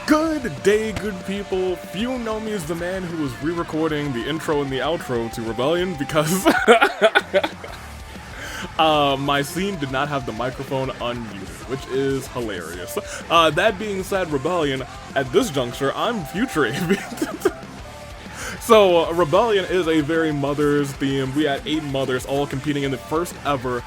Good day, good people. If you know me as the man who was re-recording the intro and the outro to Rebellion because my scene did not have the microphone unmuted, which is hilarious. That being said, Rebellion, at this juncture, I'm Future AV. So, Rebellion is a very Mothers theme. We had 8 mothers all competing in the first ever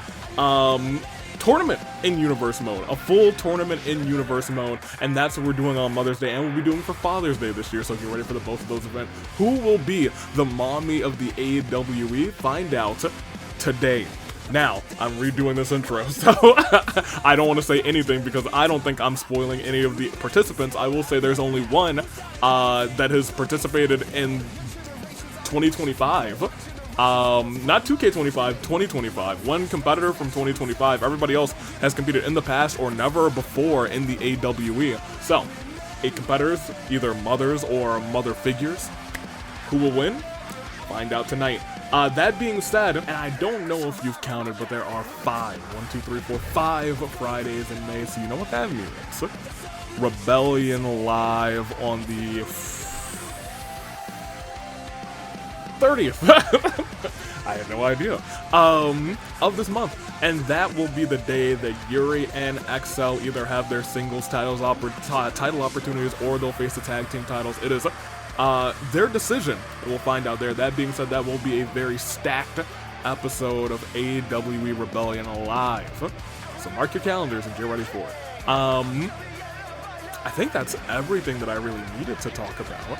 tournament in Universe Mode, a full tournament in Universe Mode, and that's what we're doing on Mother's Day, and we'll be doing for Father's Day this year, so get ready for both of those events. Who will be the mommy of the AWE? Find out today. Now, I'm redoing this intro, so I don't want to say anything because I don't think I'm spoiling any of the participants. I will say there's only one that has participated in 2025. Not 2K25, 2025. One competitor from 2025. Everybody else has competed in the past or never before in the AWE. So, 8 competitors, either mothers or mother figures. Who will win? Find out tonight. That being said, and I don't know if you've counted, but there are 5 Fridays in May, so you know what that means. Rebellion Live on the 30th. I had no idea. Of this month. And that will be the day that Yuri and XL either have their singles title opportunities or they'll face the tag team titles. It is their decision. We'll find out there. That being said, that will be a very stacked episode of AWE Rebellion Live. So mark your calendars and get ready for it. I think that's everything that I really needed to talk about.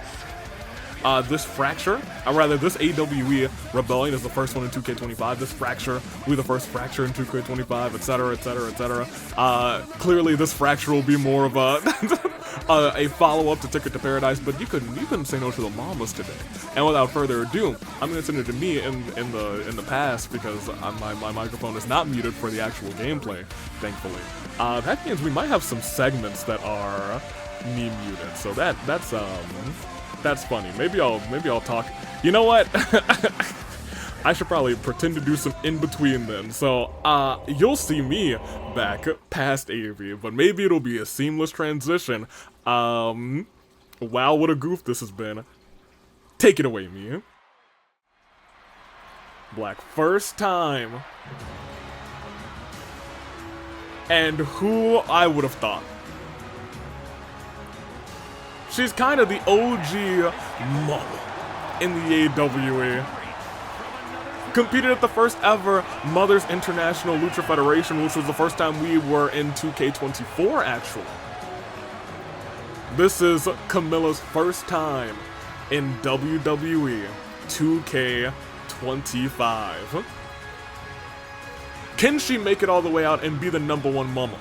This Fracture, or rather this AWE Rebellion is the first one in 2K25. This Fracture will be the first Fracture in 2K25, etc, etc, etc. Clearly this Fracture will be more of a a follow-up to Ticket to Paradise, but you couldn't say no to the mamas today. And without further ado, I'm gonna send it to me in the past because my microphone is not muted for the actual gameplay, thankfully. That means we might have some segments that are me muted, so that's funny. Maybe I'll talk. You know what? I should probably pretend to do some in-between then. So, you'll see me back past AV, but maybe it'll be a seamless transition. Wow, what a goof this has been. Take it away, me. Black, first time. And who I would have thought. She's kind of the OG mama in the AWE. Competed at the first ever Mothers International Lucha Federation, which was the first time we were in 2K24, actually. This is Camilla's first time in WWE 2K25. Can she make it all the way out and be the #1 mama?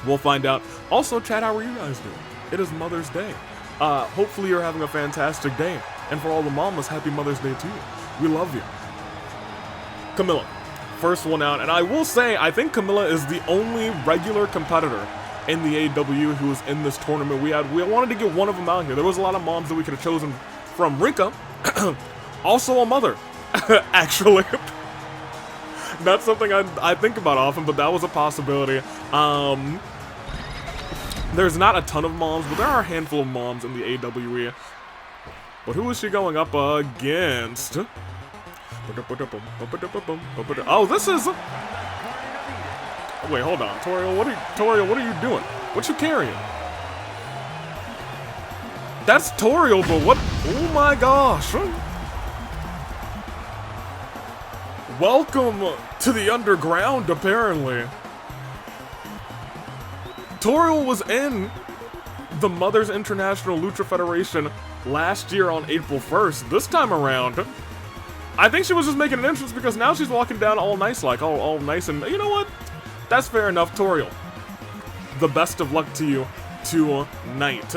We'll find out. Also, chat, how are you guys doing? It is Mother's Day. Hopefully you're having a fantastic day. And for all the mamas, happy Mother's Day to you. We love you. Camilla, first one out. And I will say, I think Camilla is the only regular competitor in the AW who is in this tournament. We wanted to get one of them out here. There was a lot of moms that we could have chosen from. Rinka, also a mother, actually. Not something I think about often, but that was a possibility. There's not a ton of moms, but there are a handful of moms in the AWE. But who is she going up against? Oh, this is... Wait, hold on. Toriel, what are you doing? What you carrying? That's Toriel, but what? Oh my gosh. Welcome to the underground, apparently. Toriel was in the Mothers International Lucha Federation last year on April 1st. This time around, I think she was just making an entrance because now she's walking down all nice, like all nice, and you know what? That's fair enough, Toriel. The best of luck to you tonight.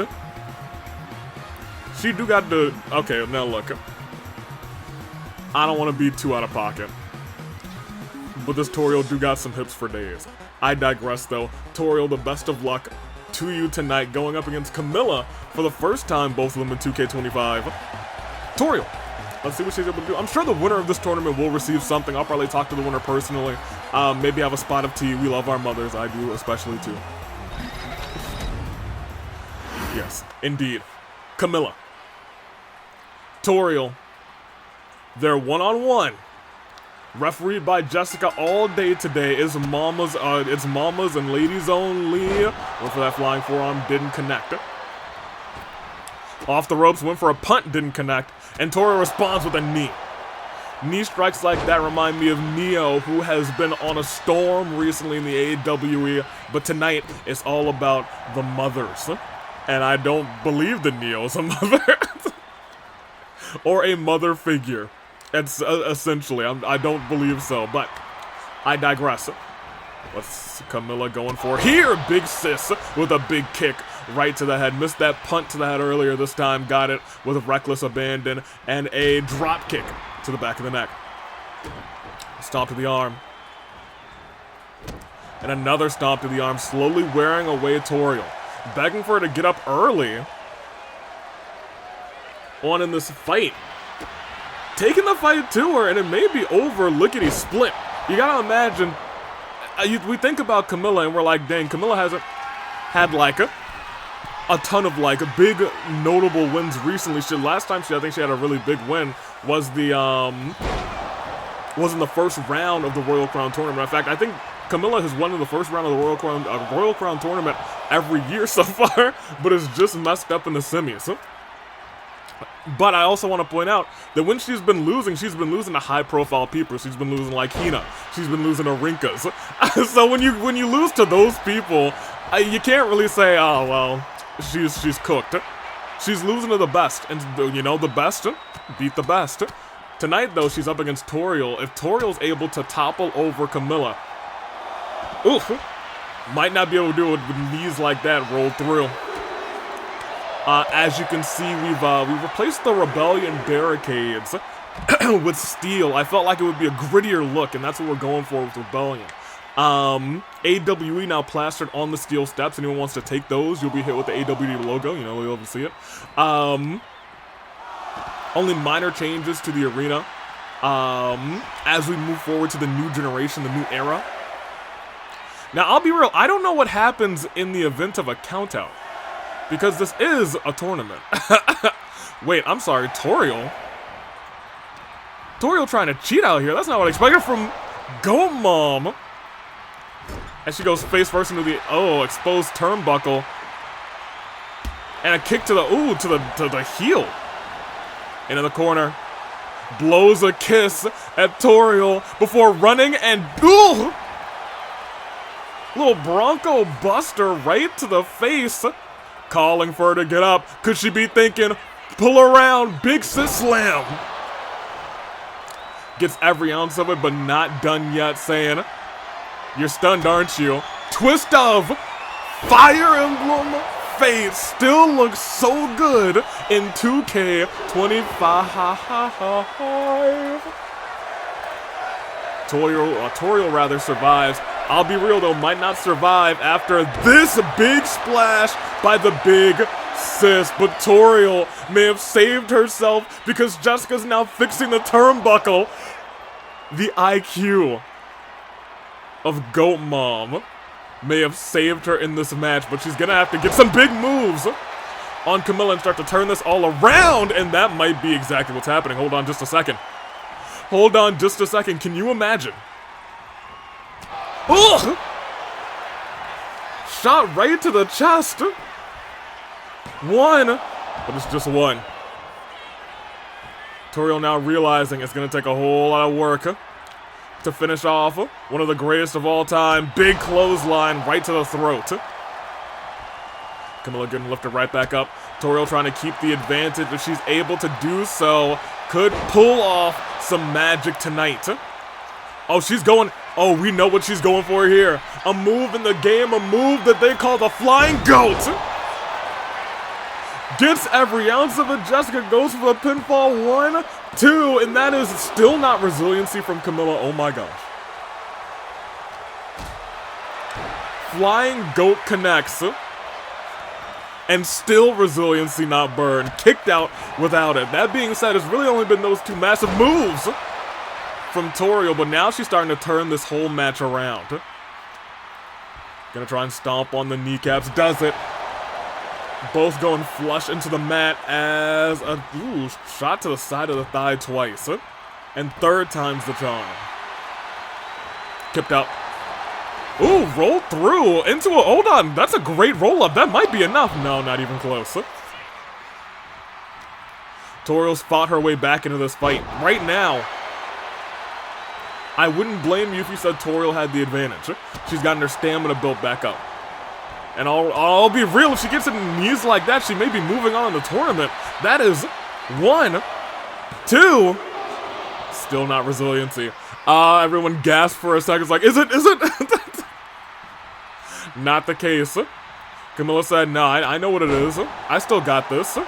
She do got the... Okay, now look. I don't want to be too out of pocket, but this Toriel do got some hips for days. I digress though. Toriel, the best of luck to you tonight, going up against Camilla for the first time, both of them in 2K25. Toriel, let's see what she's able to do. I'm sure the winner of this tournament will receive something. I'll probably talk to the winner personally. Maybe have a spot of tea. We love our mothers. I do, especially too. Yes, indeed. Camilla. Toriel. They're one-on-one. Refereed by Jessica all day today. It's mamas and ladies only. Went for that flying forearm, didn't connect. Off the ropes, went for a punt, didn't connect. And Toriel responds with a knee. Knee strikes like that remind me of Neo, who has been on a storm recently in the AEW, but tonight it's all about the mothers. And I don't believe that Neo is a mother. Or a mother figure. It's essentially, I don't believe so, but I digress. What's Camilla going for here? Big sis with a big kick right to the head. Missed that punt to the head earlier. This time got it with a reckless abandon and a drop kick to the back of the neck. Stomp to the arm. And another stomp to the arm, slowly wearing away Toriel. Begging for her to get up early on in this fight. Taking the fight to her, and it may be over lickety-split. You gotta imagine, we think about Camilla and we're like, dang, Camilla hasn't had like a ton of like big notable wins recently. Last time I think she had a really big win was was in the first round of the Royal Crown tournament. In fact, I think Camilla has won in the first round of the Royal Crown tournament every year so far, but it's just messed up in the semis. But I also want to point out that when she's been losing to high-profile people. She's been losing like Hina. She's been losing to Rinkas. So when you lose to those people, you can't really say, oh well, she's cooked. She's losing to the best, and you know the best beat the best. Tonight though, she's up against Toriel. If Toriel's able to topple over Camilla, oof, might not be able to do it with knees like that rolled through. As you can see, we've replaced the Rebellion barricades with steel. I felt like it would be a grittier look, and that's what we're going for with Rebellion. AWE now plastered on the steel steps. Anyone wants to take those, you'll be hit with the AWE logo. You know, we'll be able to see it. Only minor changes to the arena as we move forward to the new generation, the new era. Now, I'll be real. I don't know what happens in the event of a countout, because this is a tournament. Wait, I'm sorry, Toriel? Toriel trying to cheat out here. That's not what I expected from Goat Mom. As she goes face first into the, exposed turnbuckle. And a kick to the, to the heel. Into the corner. Blows a kiss at Toriel before running and, little Bronco Buster right to the face. Calling for her to get up. Could she be thinking, pull around, big sis slam? Gets every ounce of it, but not done yet, saying, you're stunned, aren't you? Twist of Fire Emblem Fate still looks so good in 2K25. Toriel rather survives. I'll be real though, might not survive after this big splash by the big sis. But Toriel may have saved herself because Jessica's now fixing the turnbuckle. The IQ of Goat Mom may have saved her in this match, but she's gonna have to get some big moves on Camilla and start to turn this all around, and that might be exactly what's happening. Hold on just a second. Hold on just a second. Can you imagine? Ugh! Shot right to the chest. One, but it's just one. Toriel now realizing it's going to take a whole lot of work to finish off one of the greatest of all time. Big clothesline right to the throat. Camilla getting lifted right back up. Toriel trying to keep the advantage, but she's able to do so. Could pull off some magic tonight. Oh, she's going. Oh, we know what she's going for here. A move in the game, a move that they call the Flying Goat. Gets every ounce of it. Jessica goes for the pinfall. 1, 2, and that is still not resiliency from Camilla. Oh my gosh. Flying Goat connects. And still resiliency not burned. Kicked out without it. That being said, it's really only been those two massive moves from Toriel, but now she's starting to turn this whole match around. Gonna try and stomp on the kneecaps. Does it. Both going flush into the mat as a shot to the side of the thigh twice. And third time's the charm. Kipped up. Ooh, rolled through into a, hold on, that's a great roll up. That might be enough. No, not even close. Toriel's fought her way back into this fight. Right now, I wouldn't blame you if you said Toriel had the advantage. She's gotten her stamina built back up. And I'll be real, if she gets in knees like that, she may be moving on in the tournament. That is 1, 2. Still not resiliency. Everyone gasped for a second. It's like, is it? Not the case. Camilla said, no, I know what it is. I still got this.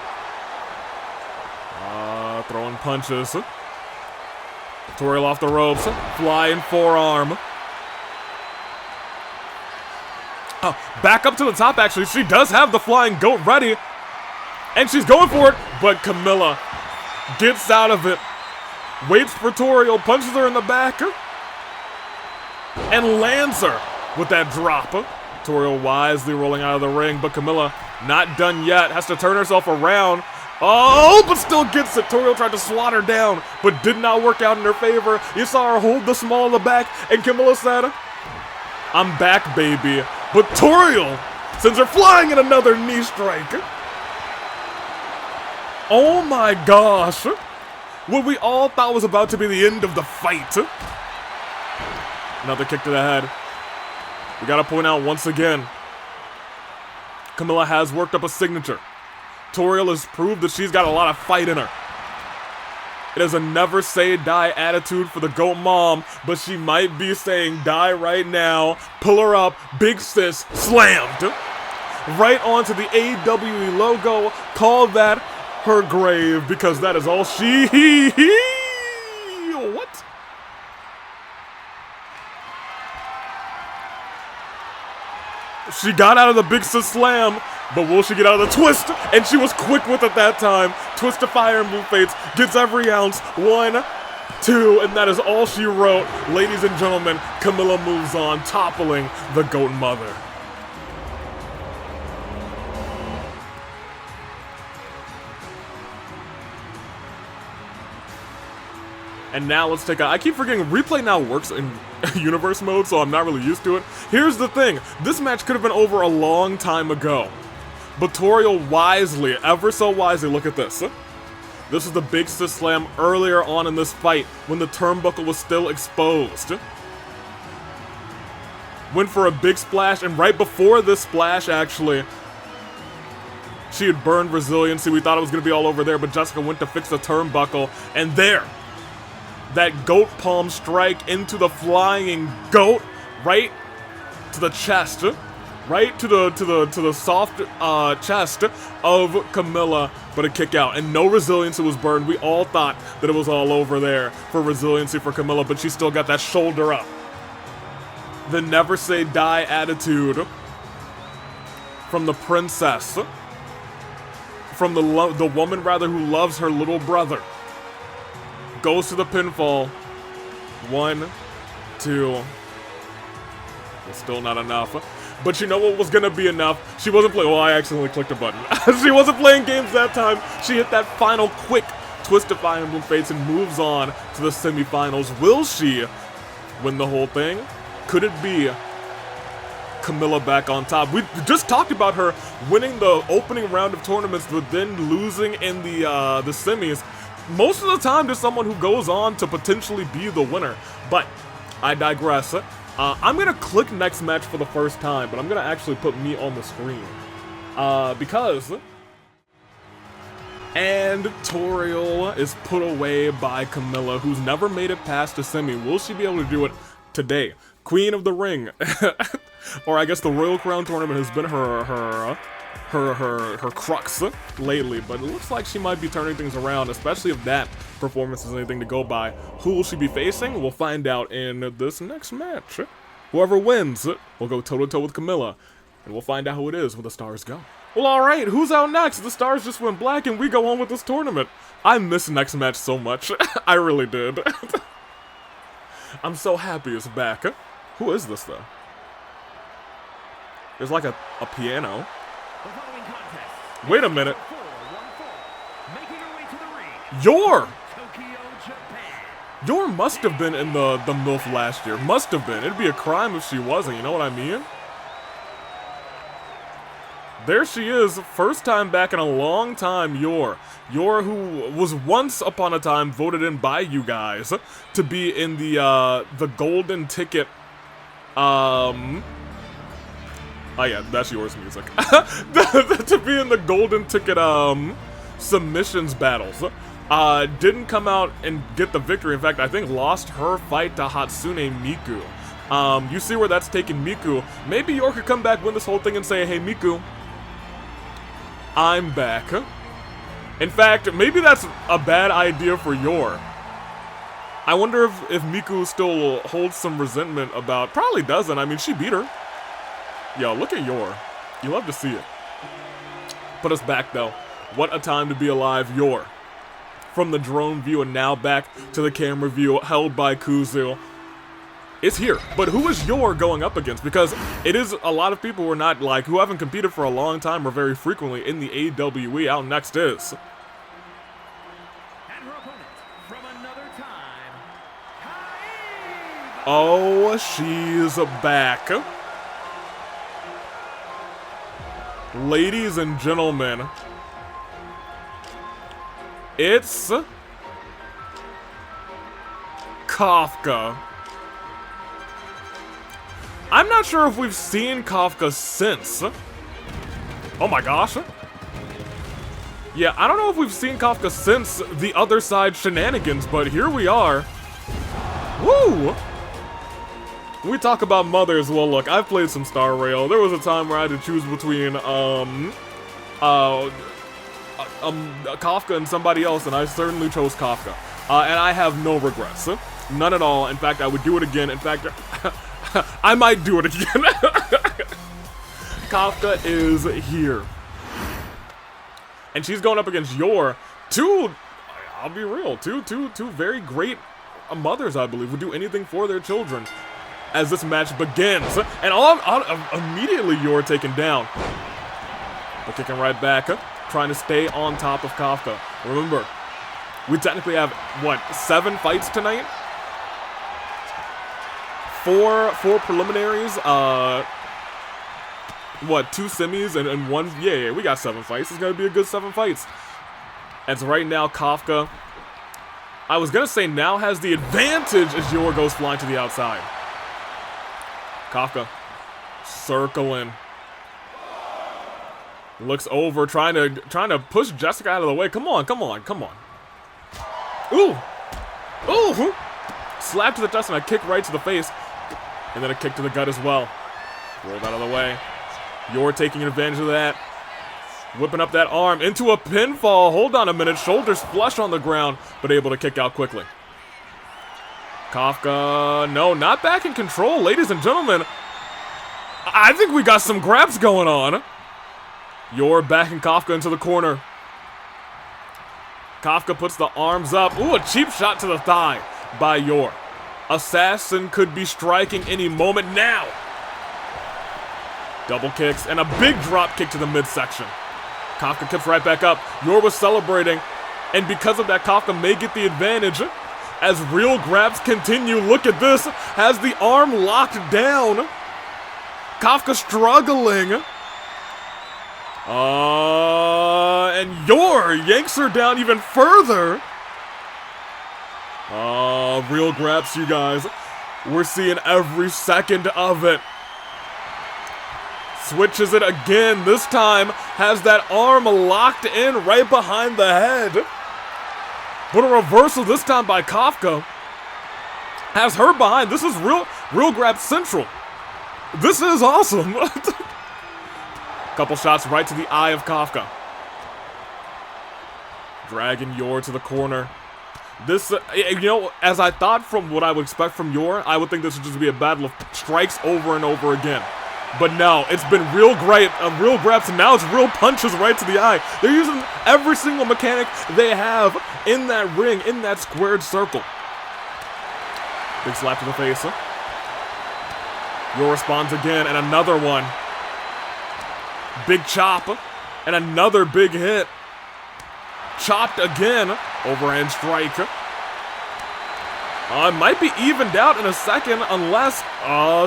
Throwing punches. Toriel off the ropes. Flying forearm. Oh, back up to the top, actually. She does have the flying goat ready. And she's going for it. But Camilla gets out of it. Waits for Toriel. Punches her in the back. And lands her with that drop. Toriel wisely rolling out of the ring. But Camilla not done yet. Has to turn herself around. Oh, but still gets it. Toriel tried to swat her down, but did not work out in her favor. You saw her hold the small of the back, and Camilla said, I'm back, baby. But Toriel sends her flying in another knee strike. Oh my gosh. What we all thought was about to be the end of the fight. Another kick to the head. We gotta point out once again, Camilla has worked up a signature. Toriel has proved that she's got a lot of fight in her. It is a never say die attitude for the GOAT mom, but she might be saying die right now. Pull her up, big sis, slammed. Right onto the AWE logo. Call that her grave, because that is all she... What? She got out of the big sis slam, but will she get out of the twist? And she was quick with it that time. Twist to Fire Emblem Fates, gets every ounce. 1, 2, and that is all she wrote. Ladies and gentlemen, Camilla moves on, toppling the GOAT mother. And now let's take a... I keep forgetting replay now works in universe mode, so I'm not really used to it. Here's the thing. This match could have been over a long time ago. But Toriel wisely, ever so wisely, look at this. This is the big sis slam earlier on in this fight when the turnbuckle was still exposed. Went for a big splash, and right before this splash, actually, she had burned resiliency. We thought it was going to be all over there, but Jessica went to fix the turnbuckle, and there, that goat palm strike into the flying goat, right to the chest, right to the soft chest of Camilla, but a kick out, and no resiliency was burned. We all thought that it was all over there for resiliency for Camilla, but she still got that shoulder up. The never say die attitude from the princess, from the woman rather who loves her little brother. Goes to the pinfall. 1, 2. It's still not enough. But you know what was gonna be enough? She wasn't playing. Well, I accidentally clicked a button. She wasn't playing games that time. She hit that final quick twist to Fire Emblem Fates and moves on to the semifinals. Will she win the whole thing? Could it be Camilla back on top? We just talked about her winning the opening round of tournaments, but then losing in the semis. Most of the time, there's someone who goes on to potentially be the winner. But I digress. I'm going to click next match for the first time, but I'm going to actually put me on the screen. Because... And Toriel is put away by Camilla, who's never made it past the semi. Will she be able to do it today? Queen of the Ring. Or I guess the Royal Crown tournament has been her crux lately, but it looks like she might be turning things around, especially if that performance is anything to go by. Who will she be facing? We'll find out in this next match. Whoever wins will go toe-to-toe with Camilla, and we'll find out who it is when the stars go. Well, alright, who's out next? The stars just went black and we go on with this tournament. I miss next match so much. I really did. I'm so happy it's back. Who is this, though? There's like a piano. The following contest Wait a minute. Yor must have been in the M.I.L.F last year. Must have been. It'd be a crime if she wasn't, you know what I mean? There she is, first time back in a long time, Yor. Yor, who was once upon a time voted in by you guys to be in the golden ticket, oh yeah, that's Yor's music. To be in the golden ticket, submissions battles. Didn't come out and get the victory. In fact, I think lost her fight to Hatsune Miku. You see where that's taken Miku. Maybe Yor could come back, win this whole thing, and say, hey, Miku, I'm back. In fact, maybe that's a bad idea for Yor. I wonder if Miku still holds some resentment about... Probably doesn't. I mean, she beat her. Yo, look at Yor. You love to see it. Put us back, though. What a time to be alive, Yor. From the drone view and now back to the camera view held by Kuzu. It's here. But who is Yor going up against? Because it is a lot of people who are not, like, who haven't competed for a long time or very frequently in the AWE. Out next is... And her opponent from another time, oh, she's back. Ladies and gentlemen, it's Kafka. I'm not sure if we've seen Kafka since. Oh my gosh. Yeah, I don't know if we've seen Kafka since the other side shenanigans, but here we are. Woo! We talk about mothers. Well, look, I've played some Star Rail. There was a time where I had to choose between, Kafka and somebody else, and I certainly chose Kafka. And I have no regrets. None at all. In fact, I would do it again. In fact, I might do it again. Kafka is here. And she's going up against Yor. I'll be real, two very great mothers, I believe, would do anything for their children as this match begins. And immediately Yor taken down. But kicking right back, trying to stay on top of Kafka. Remember, we technically have, what, 7 fights tonight? Four preliminaries, what, 2 semis and 1, yeah, we got 7 fights. It's gonna be a good 7 fights. And so right now, Kafka, I was gonna say now has the advantage as Yor goes flying to the outside. Kafka, circling. Looks over, trying to push Jessica out of the way. Come on. Ooh! Slap to the chest and a kick right to the face. And then a kick to the gut as well. Rolled out of the way. Yor taking advantage of that. Whipping up that arm into a pinfall. Hold on a minute. Shoulders flush on the ground, but able to kick out quickly. Kafka, no, not back in control, ladies and gentlemen. I think we got some grabs going on. Yor backing Kafka into the corner. Kafka puts the arms up. Ooh, a cheap shot to the thigh by Yor. Assassin could be striking any moment now. Double kicks and a big drop kick to the midsection. Kafka kicks right back up. Yor was celebrating, and because of that, Kafka may get the advantage. As real grabs continue, look at this. Has the arm locked down. Kafka struggling. And Yor yanks her down even further. Real grabs, you guys. We're seeing every second of it. Switches it again. This time has that arm locked in right behind the head. But a reversal this time by Kafka. Has her behind. This is real grab central. This is awesome. Couple shots right to the eye of Kafka. Dragging Yor to the corner. This, you know, as I thought from what I would expect from Yor, I would think this would just be a battle of strikes over and over again. But no, it's been real grabs, and now it's real punches right to the eye. They're using every single mechanic they have in that ring, in that squared circle. Big slap to the face. Yor responds again, and another one. Big chop. And another big hit. Chopped again. Overhand strike. It might be evened out in a second unless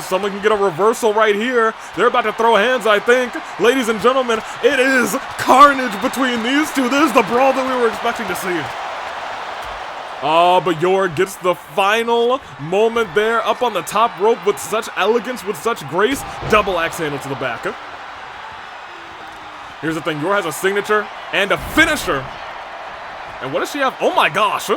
someone can get a reversal right here. They're about to throw hands, I think. Ladies and gentlemen, it is carnage between these two. This is the brawl that we were expecting to see. But Yor gets the final moment there up on the top rope with such elegance, with such grace. Double axe handle to the back. Here's the thing, Yor has a signature and a finisher. And what does she have? Oh my gosh.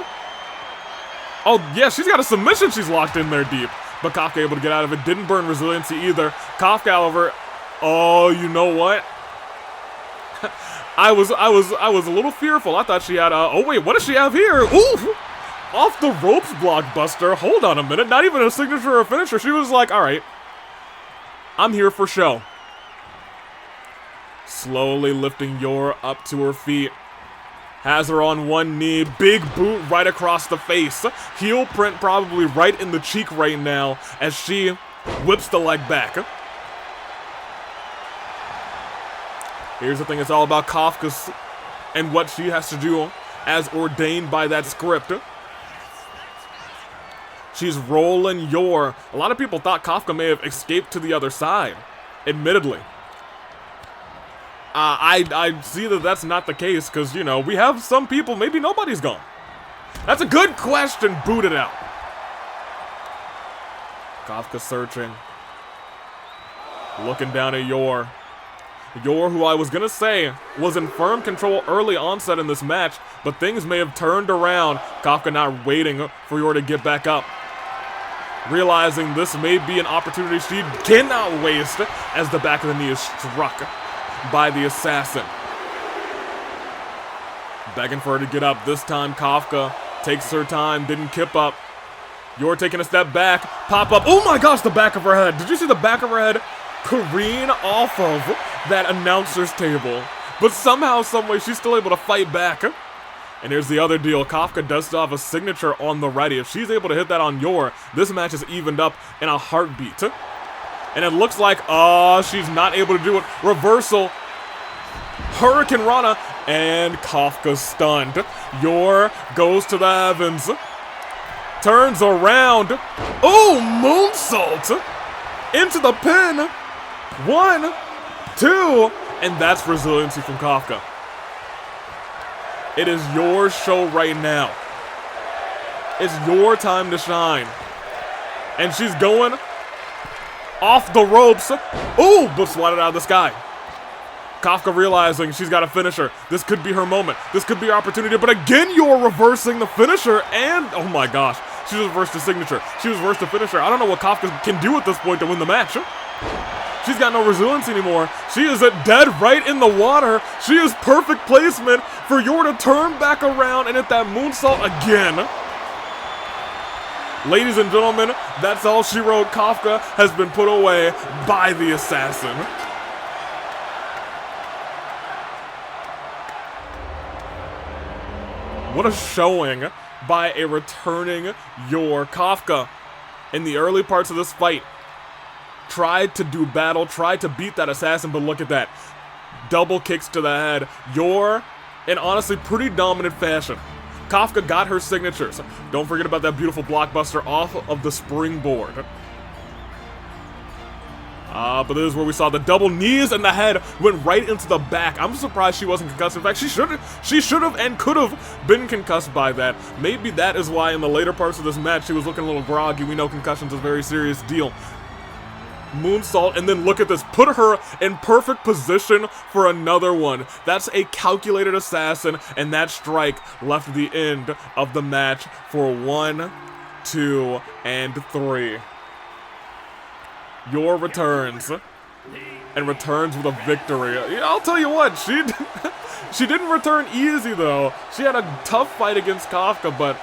Oh yeah, she's got a submission she's locked in there deep. But Kafka able to get out of it. Didn't burn resiliency either. Kafka, however, oh, you know what? I was a little fearful. I thought she had oh wait, what does she have here? Ooh! Off the ropes blockbuster. Hold on a minute. Not even a signature or a finisher. She was like, alright. I'm here for show. Slowly lifting Yor up to her feet. Has her on one knee. Big boot right across the face. Heel print probably right in the cheek right now as she whips the leg back. Here's the thing. It's all about Kafka and what she has to do as ordained by that script. She's rolling Yor. A lot of people thought Kafka may have escaped to the other side, admittedly. I see that that's not the case because, you know, we have some people, maybe nobody's gone. That's a good question. Boot it out. Kafka searching. Looking down at Yor. Yor, who I was going to say was in firm control early onset in this match, but things may have turned around. Kafka not waiting for Yor to get back up. Realizing this may be an opportunity she cannot waste as the back of the knee is struck by the assassin. Begging for her to get up. This time Kafka takes her time, didn't kip up. Yor taking a step back, pop up. Oh my gosh, the back of her head. Did you see the back of her head careen off of that announcer's table? But somehow, someway, she's still able to fight back. And here's the other deal. Kafka does still have a signature on the ready. If she's able to hit that on Yor, this match is evened up in a heartbeat. And it looks like, she's not able to do it. Reversal. Hurricane Rana. And Kafka stunned. Yor goes to the heavens. Turns around. Oh, moonsault. Into the pin. 1, 2. And that's resiliency from Kafka. It is your show right now. It's your time to shine. And she's going off the ropes. Ooh, but swatted out of the sky. Kafka realizing she's got a finisher. This could be her moment. This could be her opportunity. But again, you're reversing the finisher. And, oh my gosh, she just reversed the signature. She just reversed the finisher. I don't know what Kafka can do at this point to win the match. She's got no resilience anymore. She is dead right in the water. She is perfect placement for Yor to turn back around and hit that moonsault again. Ladies and gentlemen, that's all she wrote. Kafka has been put away by the assassin. What a showing by a returning Yor. Kafka, in the early parts of this fight, tried to do battle, tried to beat that assassin, but look at that. Double kicks to the head. Yor, in honestly pretty dominant fashion. Kafka got her signatures. Don't forget about that beautiful blockbuster off of the springboard. But this is where we saw the double knees and the head went right into the back. I'm surprised she wasn't concussed. In fact, she should have and could have been concussed by that. Maybe that is why in the later parts of this match she was looking a little groggy. We know concussion's a very serious deal. Moonsault, and then look at this. Put her in perfect position for another one. That's a calculated assassin, and that strike left the end of the match for 1, 2, and 3. Yor returns, and returns with a victory. Yeah, I'll tell you what, she didn't return easy though. She had a tough fight against Kafka, but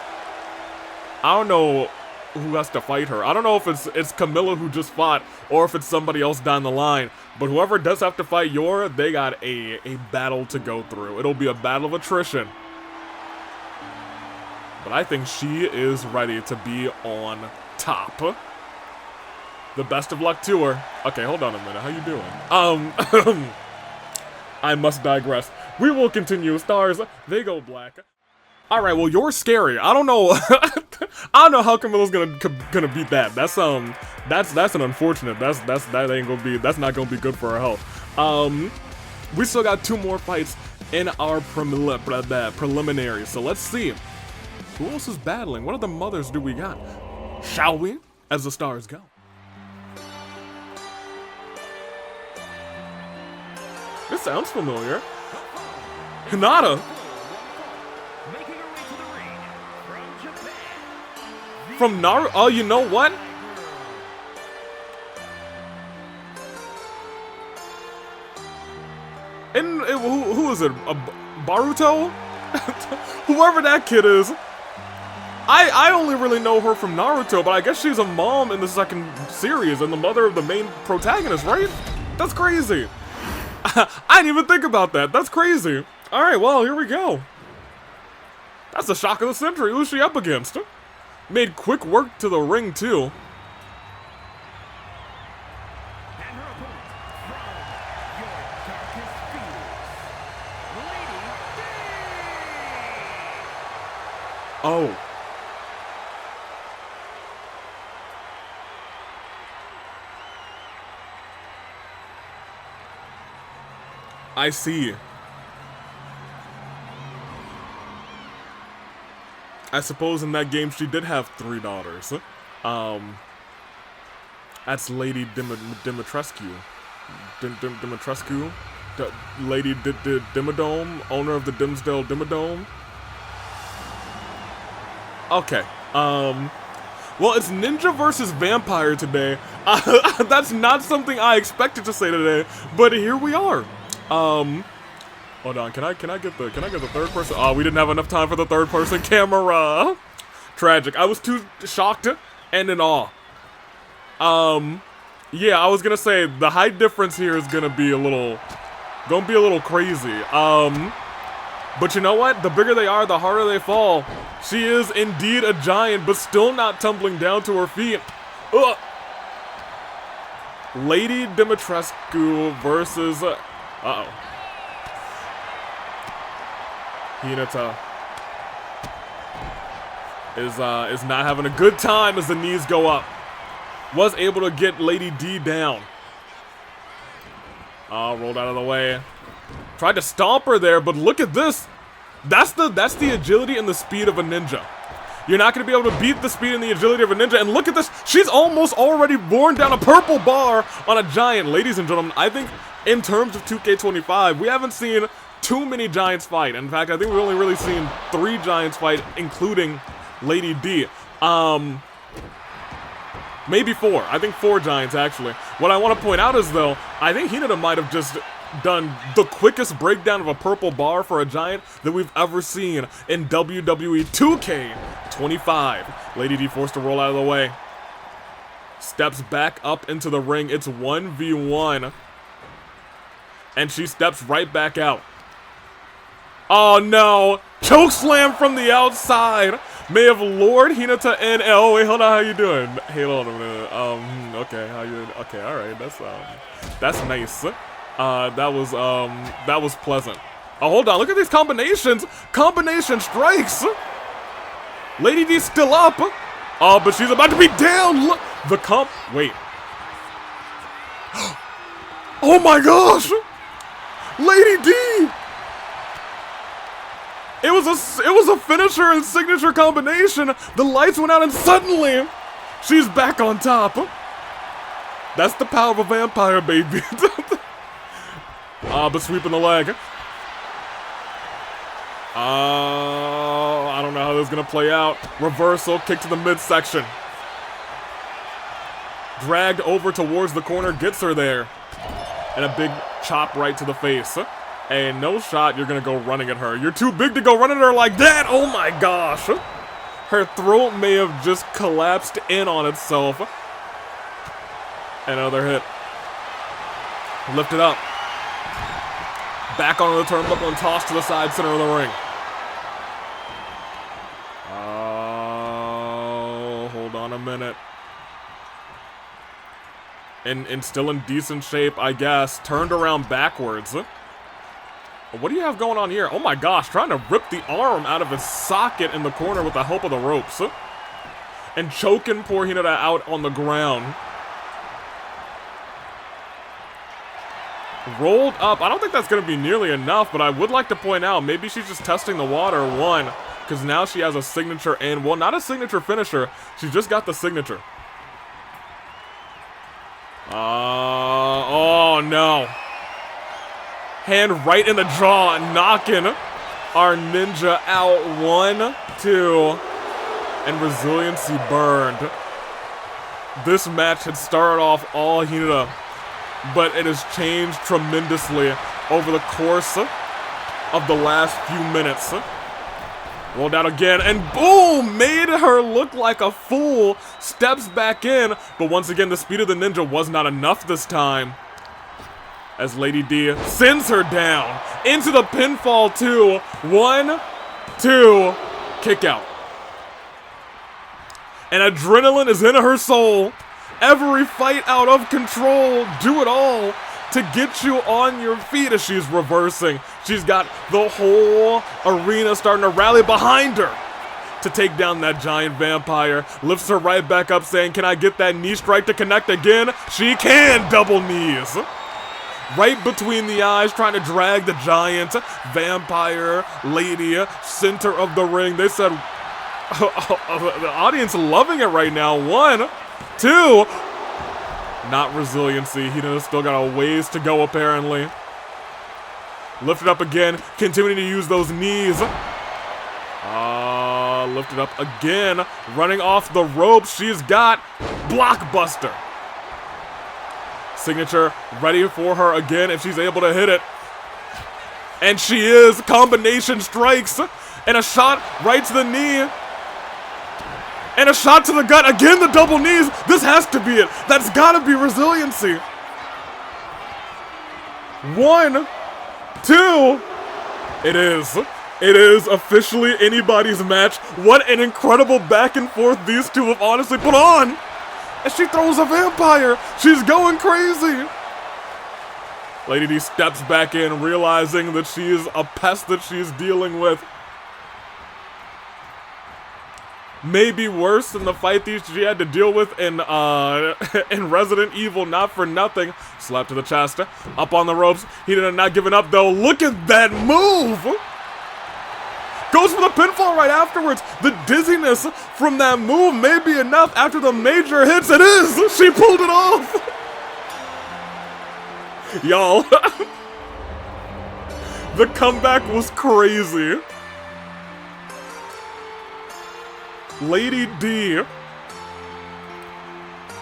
I don't know who has to fight her. I don't know if it's Camilla who just fought, or if it's somebody else down the line. But whoever does have to fight Yor, they got a battle to go through. It'll be a battle of attrition. But I think she is ready to be on top. The best of luck to her. Okay, hold on a minute. How you doing? I must digress. We will continue. Stars, they go black. Alright, well, you're scary. I don't know. I don't know how Camilla's gonna beat that. That's an unfortunate. That ain't gonna be. That's not gonna be good for her health. We still got 2 more fights in our preliminary. So let's see. Who else is battling? What other mothers do we got? Shall we? As the stars go. This sounds familiar. Hinata. Making her way to the ring from Japan. From Naruto. Oh, you know what? And who is it? Baruto? Whoever that kid is. I only really know her from Naruto, but I guess she's a mom in the second series and the mother of the main protagonist, right? That's crazy. I didn't even think about that. That's crazy. Alright, well, here we go. That's the shock of the century. Who's she up against? Made quick work to the ring, too. And her opponent from your darkest fears, Lady D. Oh. I see. I suppose in that game she did have 3 daughters. That's Lady Dimitrescu. Dimitrescu? Lady Dimmadome, owner of the Dimsdale Dimmadome. Okay. Well, it's ninja versus vampire today. That's not something I expected to say today, but here we are. Hold on. Can I get the third person? Oh, we didn't have enough time for the third person camera. Tragic. I was too shocked and in awe. Yeah, I was gonna say the height difference here is gonna be a little crazy. But you know what? The bigger they are, the harder they fall. She is indeed a giant, but still not tumbling down to her feet. Ugh. Lady Dimitrescu versus uh-oh. Hinata is not having a good time as the knees go up. Was able to get Lady D down. Rolled out of the way. Tried to stomp her there, but look at this. That's the agility and the speed of a ninja. You're not going to be able to beat the speed and the agility of a ninja. And look at this. She's almost already borne down a purple bar on a giant. Ladies and gentlemen, I think in terms of 2K25, we haven't seen too many giants fight. In fact, I think we've only really seen 3 giants fight, including Lady D. Maybe 4. I think 4 giants, actually. What I want to point out is, though, I think Hinata might have just done the quickest breakdown of a purple bar for a giant that we've ever seen in WWE 2K25. Lady D forced to roll out of the way. Steps back up into the ring. It's 1v1. And she steps right back out. Oh no! Chokeslam from the outside! May have lured Hinata in. Oh wait, hold on, how you doing? Hey, hold on a minute. Okay, how you? Okay, all right, that's nice. That was pleasant. Oh, hold on, look at these combinations. Combination strikes. Lady D's still up. Oh, but she's about to be down. Look, wait. Oh my gosh, Lady D. It was a finisher and signature combination. The lights went out and suddenly she's back on top. That's the power of a vampire, baby. But sweeping the leg. I don't know how this is gonna play out. Reversal, kick to the midsection. Dragged over towards the corner, gets her there. And a big chop right to the face. Hey, no shot, you're gonna go running at her. You're too big to go running at her like that! Oh my gosh! Her throat may have just collapsed in on itself. Another hit. Lift it up. Back onto the turnbuckle and tossed to the side center of the ring. Oh, hold on a minute. And still in decent shape, I guess. Turned around backwards. What do you have going on here? Oh my gosh, trying to rip the arm out of his socket in the corner with the help of the ropes. And choking poor Hinata out on the ground. Rolled up. I don't think that's going to be nearly enough, but I would like to point out, maybe she's just testing the water, one, because now she has a signature and, well, not a signature finisher. She just got the signature. Oh no. Hand right in the jaw, knocking our ninja out. 1, 2, and resiliency burned. This match had started off all Hinata, but it has changed tremendously over the course of the last few minutes. Rolled out again, and boom! Made her look like a fool. Steps back in, but once again, the speed of the ninja was not enough this time. As Lady D sends her down into the pinfall 2. 1, 2, kick out. And adrenaline is in her soul. Every fight out of control. Do it all to get you on your feet as she's reversing. She's got the whole arena starting to rally behind her to take down that giant vampire. Lifts her right back up saying, can I get that knee strike to connect again? She can. Double knees. Right between the eyes, trying to drag the giant vampire lady center of the ring. They said, the audience loving it right now. 1, 2. Not resiliency. He still got a ways to go, apparently. Lifted up again, continuing to use those knees. Lifted up again, running off the ropes. She's got blockbuster. Signature ready for her again if she's able to hit it. And she is. Combination strikes. And a shot right to the knee. And a shot to the gut. Again, the double knees. This has to be it. That's gotta be resiliency. 1, 2. It is. It is officially anybody's match. What an incredible back and forth these two have honestly put on. And she throws a vampire. She's going crazy. Lady D steps back in, realizing that she is a pest that she's dealing with. Maybe worse than the fight that she had to deal with in Resident Evil, not for nothing. Slap to the chest, up on the ropes. He did not giving up though. Look at that move! Goes for the pinfall right afterwards. The dizziness from that move may be enough after the major hits. It is! She pulled it off! Y'all, the comeback was crazy. Lady D,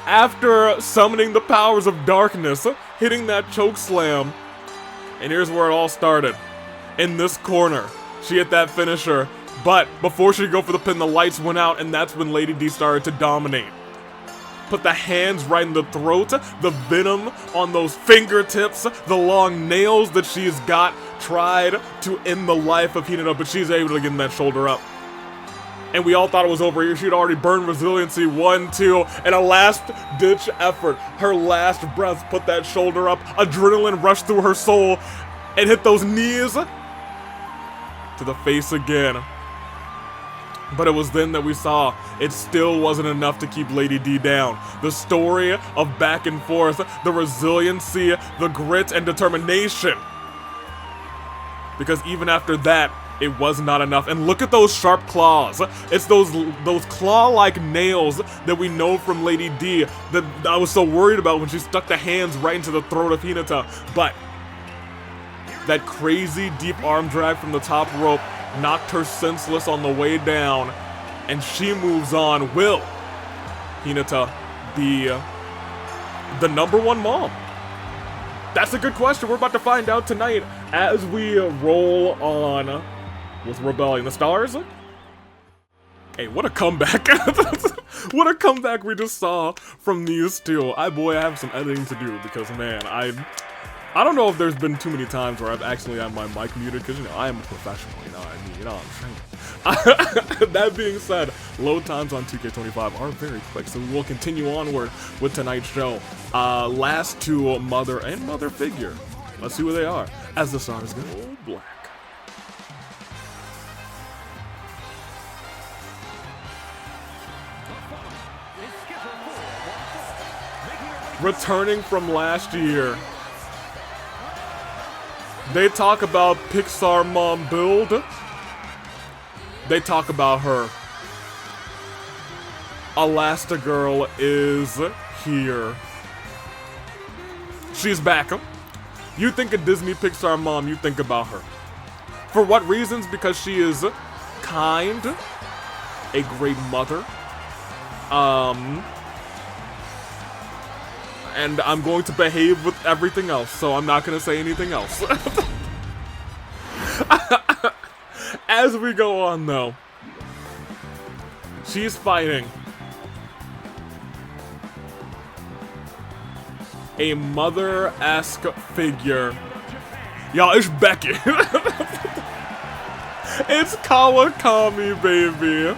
after summoning the powers of darkness, hitting that choke slam, and here's where it all started. In this corner, she hit that finisher, but before she could go for the pin, the lights went out, and that's when Lady D started to dominate. Put the hands right in the throat, the venom on those fingertips, the long nails that she's got, tried to end the life of Hinata, but she's able to get that shoulder up. And we all thought it was over here. She'd already burned resiliency. 1, 2, and a last-ditch effort. Her last breath put that shoulder up. Adrenaline rushed through her soul and hit those knees to the face again. But it was then that we saw it still wasn't enough to keep Lady D down. The story of back and forth, the resiliency, the grit and determination. Because even after that, it was not enough. And look at those sharp claws. It's those claw-like nails that we know from Lady D that I was so worried about when she stuck the hands right into the throat of Hinata. But that crazy deep arm drag from the top rope knocked her senseless on the way down, and she moves on. Will Hinata be the #1 mom? That's a good question. We're about to find out tonight as we roll on with Rebellion. The stars? Hey, what a comeback. What a comeback we just saw from these two. I have some editing to do because, man, I don't know if there's been too many times where I've actually had my mic muted because, you know, I am a professional, you know what I mean? You know what I'm saying? That being said, load times on 2K25 are very quick, so we will continue onward with tonight's show. Last two mother and mother figure. Let's see who they are. as the stars go black. Returning from last year, they talk about Pixar Mom build. They talk about her. Elastigirl is here. She's back. You think of Disney Pixar Mom, you think about her. For what reasons? Because she is kind, a great mother, and I'm going to behave with everything else, so I'm not going to say anything else. As we go on, though, she's fighting a mother-esque figure. Y'all, it's Becky. It's Kawakami, baby.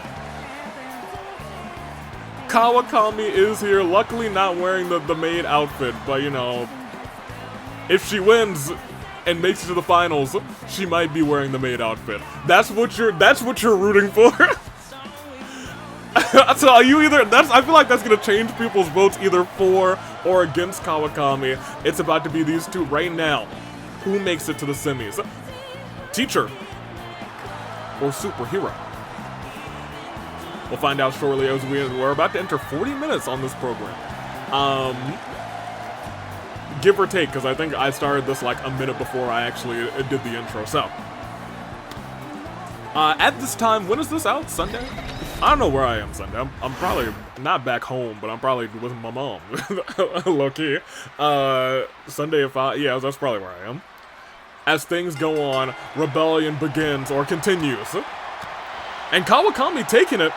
Kawakami is here, luckily not wearing the maid outfit, but you know, if she wins and makes it to the finals, she might be wearing the maid outfit. That's what you're rooting for. So I feel like that's gonna change people's votes either for or against Kawakami. It's about to be these two right now. Who makes it to the semis? Teacher or superhero? We'll find out shortly as we're about to enter 40 minutes on this program. Give or take, because I think I started this like a minute before I actually did the intro. So, at this time, when is this out? Sunday? I don't know where I am Sunday. I'm probably not back home, but I'm probably with my mom. Low-key. Sunday at 5, yeah, that's probably where I am. As things go on, rebellion begins or continues. And Kawakami taking it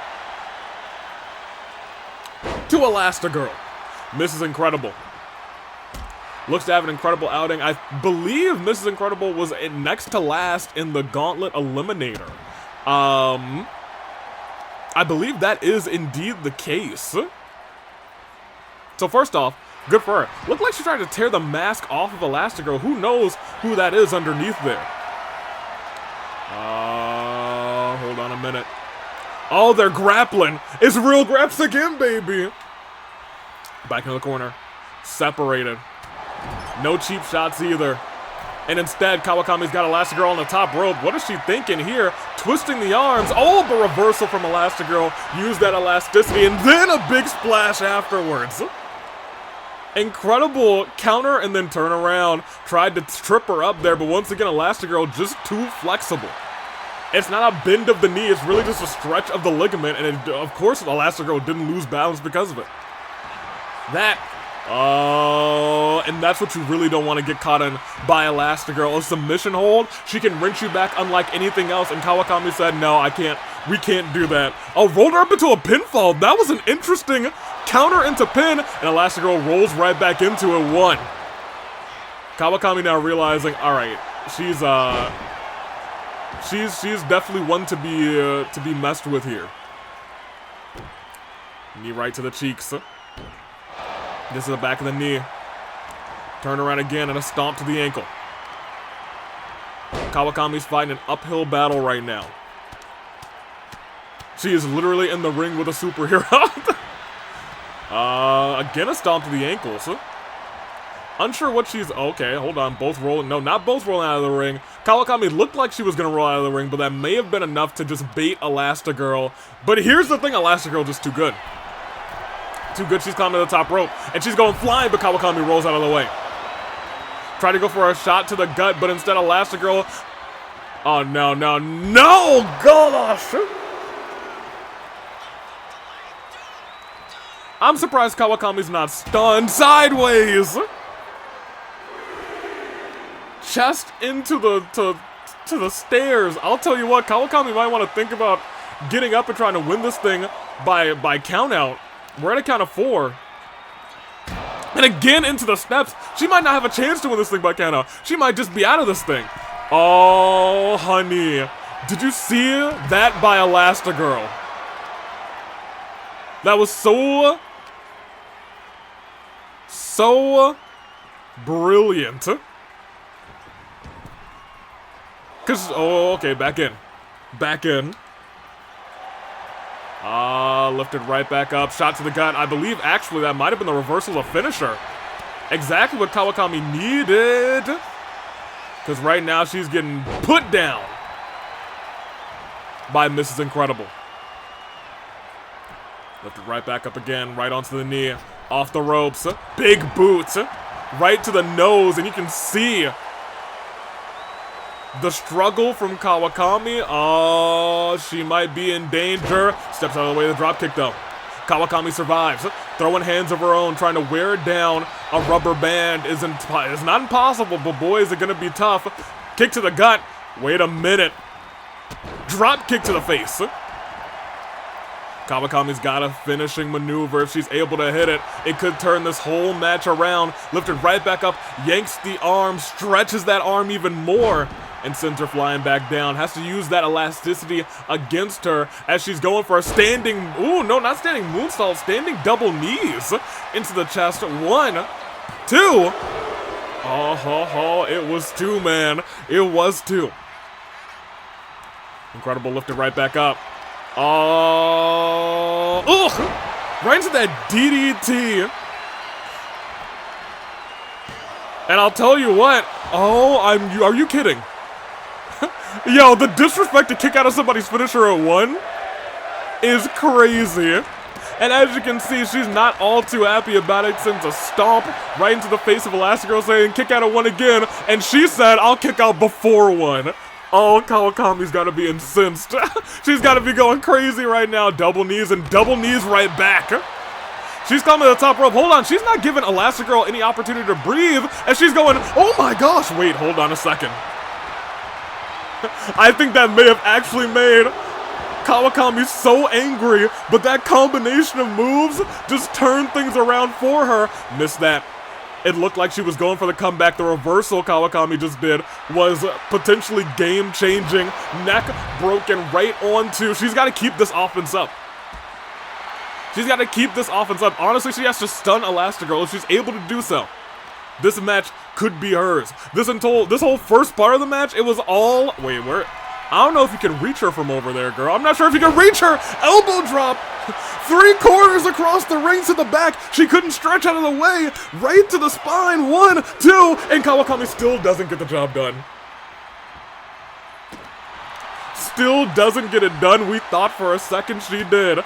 to Elastigirl. Mrs. Incredible looks to have an incredible outing. I believe Mrs. Incredible was next to last in the Gauntlet Eliminator. I believe that is indeed the case. So first off, good for her. Looked like she tried to tear the mask off of Elastigirl. Who knows who that is underneath there? Hold on a minute. Oh, they're grappling. It's real graps again, baby. Back in the corner. Separated. No cheap shots either. And instead, Kawakami's got Elastigirl on the top rope. What is she thinking here? Twisting the arms. Oh, the reversal from Elastigirl. Use that elasticity and then a big splash afterwards. Incredible counter and then turn around. Tried to trip her up there, but once again, Elastigirl just too flexible. It's not a bend of the knee, it's really just a stretch of the ligament, and it, of course Elastigirl didn't lose balance because of it. And that's what you really don't want to get caught in by Elastigirl. A submission hold, she can wrench you back unlike anything else, and Kawakami said, no, we can't do that. Oh, rolled her up into a pinfall. That was an interesting counter into pin, and Elastigirl rolls right back into it, 1. Kawakami now realizing, alright, she's definitely one to be messed with here. Knee right to the cheeks. This is the back of the knee. Turn around again and a stomp to the ankle. Kawakami's fighting an uphill battle right now. She is literally in the ring with a superhero. Again a stomp to the ankles. Unsure what she's... Okay, hold on. Both rolling... No, not both rolling out of the ring. Kawakami looked like she was going to roll out of the ring, but that may have been enough to just bait Elastigirl. But here's the thing. Elastigirl just too good. Too good. She's climbing to the top rope. And she's going flying, but Kawakami rolls out of the way. Try to go for a shot to the gut, but instead Elastigirl... Oh, no, no, no! Gosh! I'm surprised Kawakami's not stunned. Sideways! Chest into the stairs. I'll tell you what, Kawakami might want to think about getting up and trying to win this thing by count out. We're at a count of 4. And again into the steps. She might not have a chance to win this thing by count out. She might just be out of this thing. Oh, honey. Did you see that by Elastigirl? That was so brilliant. Cause, oh, okay, back in. Back in. Lifted right back up. Shot to the gut. I believe, actually, that might have been the reversal of finisher. Exactly what Kawakami needed. Because right now, she's getting put down by Mrs. Incredible. Lifted right back up again. Right onto the knee. Off the ropes. Big boots. Right to the nose. And you can see the struggle from Kawakami. Oh, she might be in danger. Steps out of the way of the dropkick, though. Kawakami survives. Throwing hands of her own, trying to wear down a rubber band is not impossible, but boy, is it going to be tough. Kick to the gut. Wait a minute. Drop kick to the face. Kawakami's got a finishing maneuver. If she's able to hit it, it could turn this whole match around. Lifted right back up, yanks the arm, stretches that arm even more, and sends her flying back down. Has to use that elasticity against her as she's going for a standing, ooh, no, not standing moonsault, standing double knees into the chest. 1, 2. Oh, it was 2, man. It was 2. Incredible lifted right back up. Oh, ugh! Right into that DDT. And I'll tell you what, are you kidding? Yo, the disrespect to kick out of somebody's finisher at 1 is crazy. And as you can see, she's not all too happy about it. Sends a stomp right into the face of Elastigirl saying, kick out of 1 again. And she said, I'll kick out before 1. Oh, Kawakami's gotta be incensed. She's gotta be going crazy right now. Double knees and double knees right back. She's coming to the top rope. Hold on, she's not giving Elastigirl any opportunity to breathe. And she's going, oh my gosh. Wait, hold on a second. I think that may have actually made Kawakami so angry, but that combination of moves just turned things around for her. Missed that. It looked like she was going for the comeback. The reversal Kawakami just did was potentially game-changing. Neck broken right onto. She's got to keep this offense up. She's got to keep this offense up. Honestly, she has to stun Elastigirl if she's able to do so. This match could be hers. This whole first part of the match, it was all... Wait, where... I don't know if you can reach her from over there, girl. I'm not sure if you can reach her. Elbow drop. 3/4 across the ring to the back. She couldn't stretch out of the way. Right to the spine. 1, 2. And Kawakami still doesn't get the job done. Still doesn't get it done. We thought for a second she did.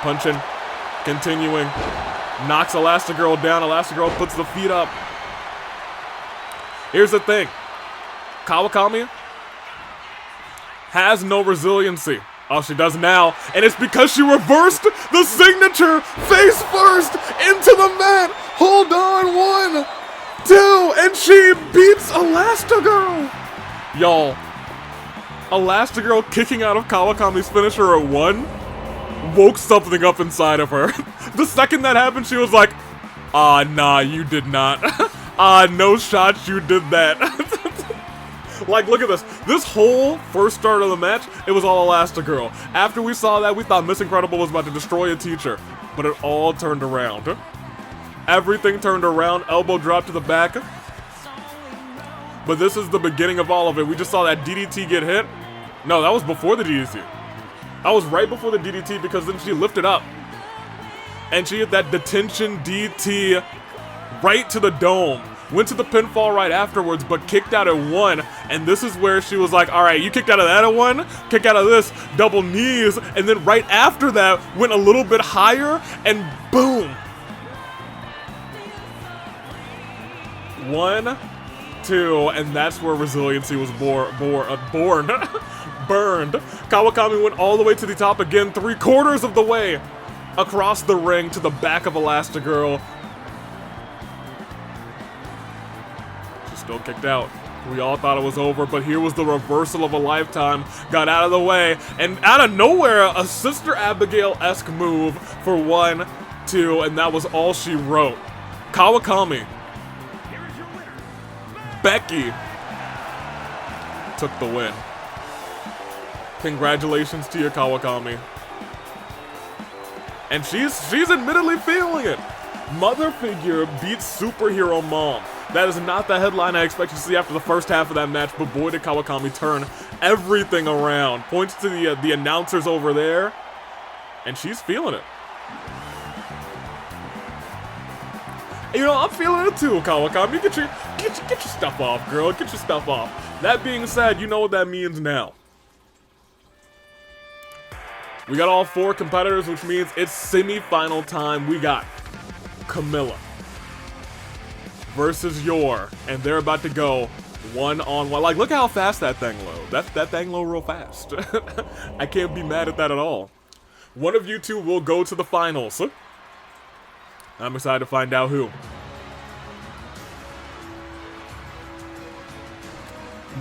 Punching. Continuing. Knocks Elastigirl down. Elastigirl puts the feet up. Here's the thing. Kawakami has no resiliency. Oh, she does now. And it's because she reversed the signature face first into the mat. Hold on. 1, 2. And she beats Elastigirl. Y'all, Elastigirl kicking out of Kawakami's finisher at 1 woke something up inside of her. The second that happened, she was like, nah, you did not. No shot, you did that. Like, look at this. This whole first start of the match, it was all Elastigirl. After we saw that, we thought Miss Incredible was about to destroy a teacher. But it all turned around. Everything turned around. Elbow drop to the back. But this is the beginning of all of it. We just saw that DDT get hit. No, that was before the DDT. That was right before the DDT because then she lifted up. And she hit that detention DT right to the dome. Went to the pinfall right afterwards, but kicked out at 1. And this is where she was like, all right, you kicked out of that at 1, kick out of this, double knees. And then right after that, went a little bit higher and boom. 1, 2, and that's where resiliency was born. Burned. Kawakami went all the way to the top again, 3/4 of the way across the ring to the back of Elastigirl. Still kicked out. We all thought it was over, but here was the reversal of a lifetime. Got out of the way, and out of nowhere, a Sister Abigail-esque move for 1, 2, and that was all she wrote. Kawakami. Becky took the win. Congratulations to you, Kawakami. And she's admittedly feeling it. Mother figure beats superhero mom. That is not the headline I expected to see after the first half of that match, but boy did Kawakami turn everything around. Points to the announcers over there, and she's feeling it. You know, I'm feeling it too, Kawakami. Get your stuff off, girl. Get your stuff off. That being said, you know what that means now. We got all 4 competitors, which means it's semi-final time. We got Camilla versus Yor, and they're about to go one-on-one. Like, look how fast that thing loads. That thing load real fast. I can't be mad at that at all. One of you two will go to the finals. I'm excited to find out who.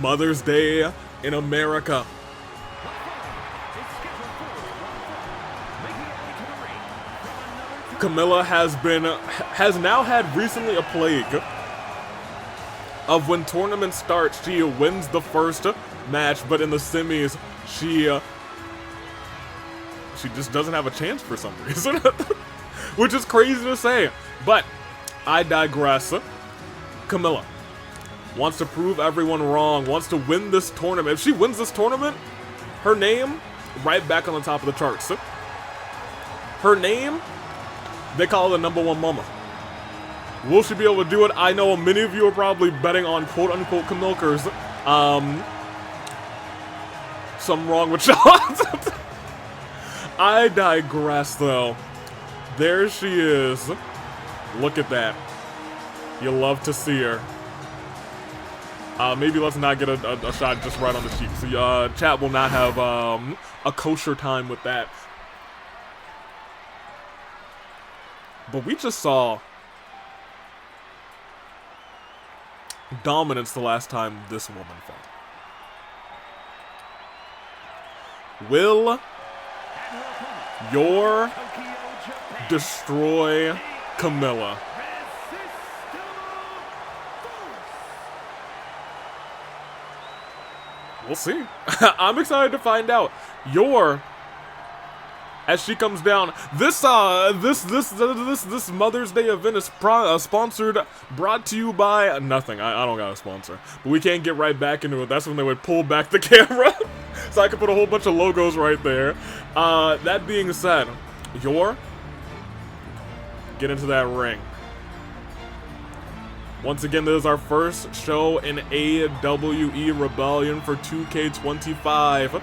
Mother's Day in America. Camilla has now had recently a plague of when tournament starts, she wins the first match, but in the semis, she just doesn't have a chance for some reason. Which is crazy to say, but I digress. Camilla wants to prove everyone wrong, wants to win this tournament. If she wins this tournament, her name, right back on the top of the charts. Her name, they call her the #1 mama. Will she be able to do it? I know many of you are probably betting on quote-unquote Camilkers. Something wrong with y'all. I digress, though. There she is. Look at that. You love to see her. Maybe let's not get a shot just right on the cheek. So chat will not have a kosher time with that. But we just saw dominance the last time this woman fought. Will Yor destroy Camilla? We'll see. I'm excited to find out. Yor, as she comes down, this Mother's Day event is sponsored, brought to you by nothing. I don't got a sponsor, but we can't get right back into it. That's when they would pull back the camera, so I could put a whole bunch of logos right there. That being said, Yor, get into that ring. Once again, this is our first show in AWE Rebellion for 2K25.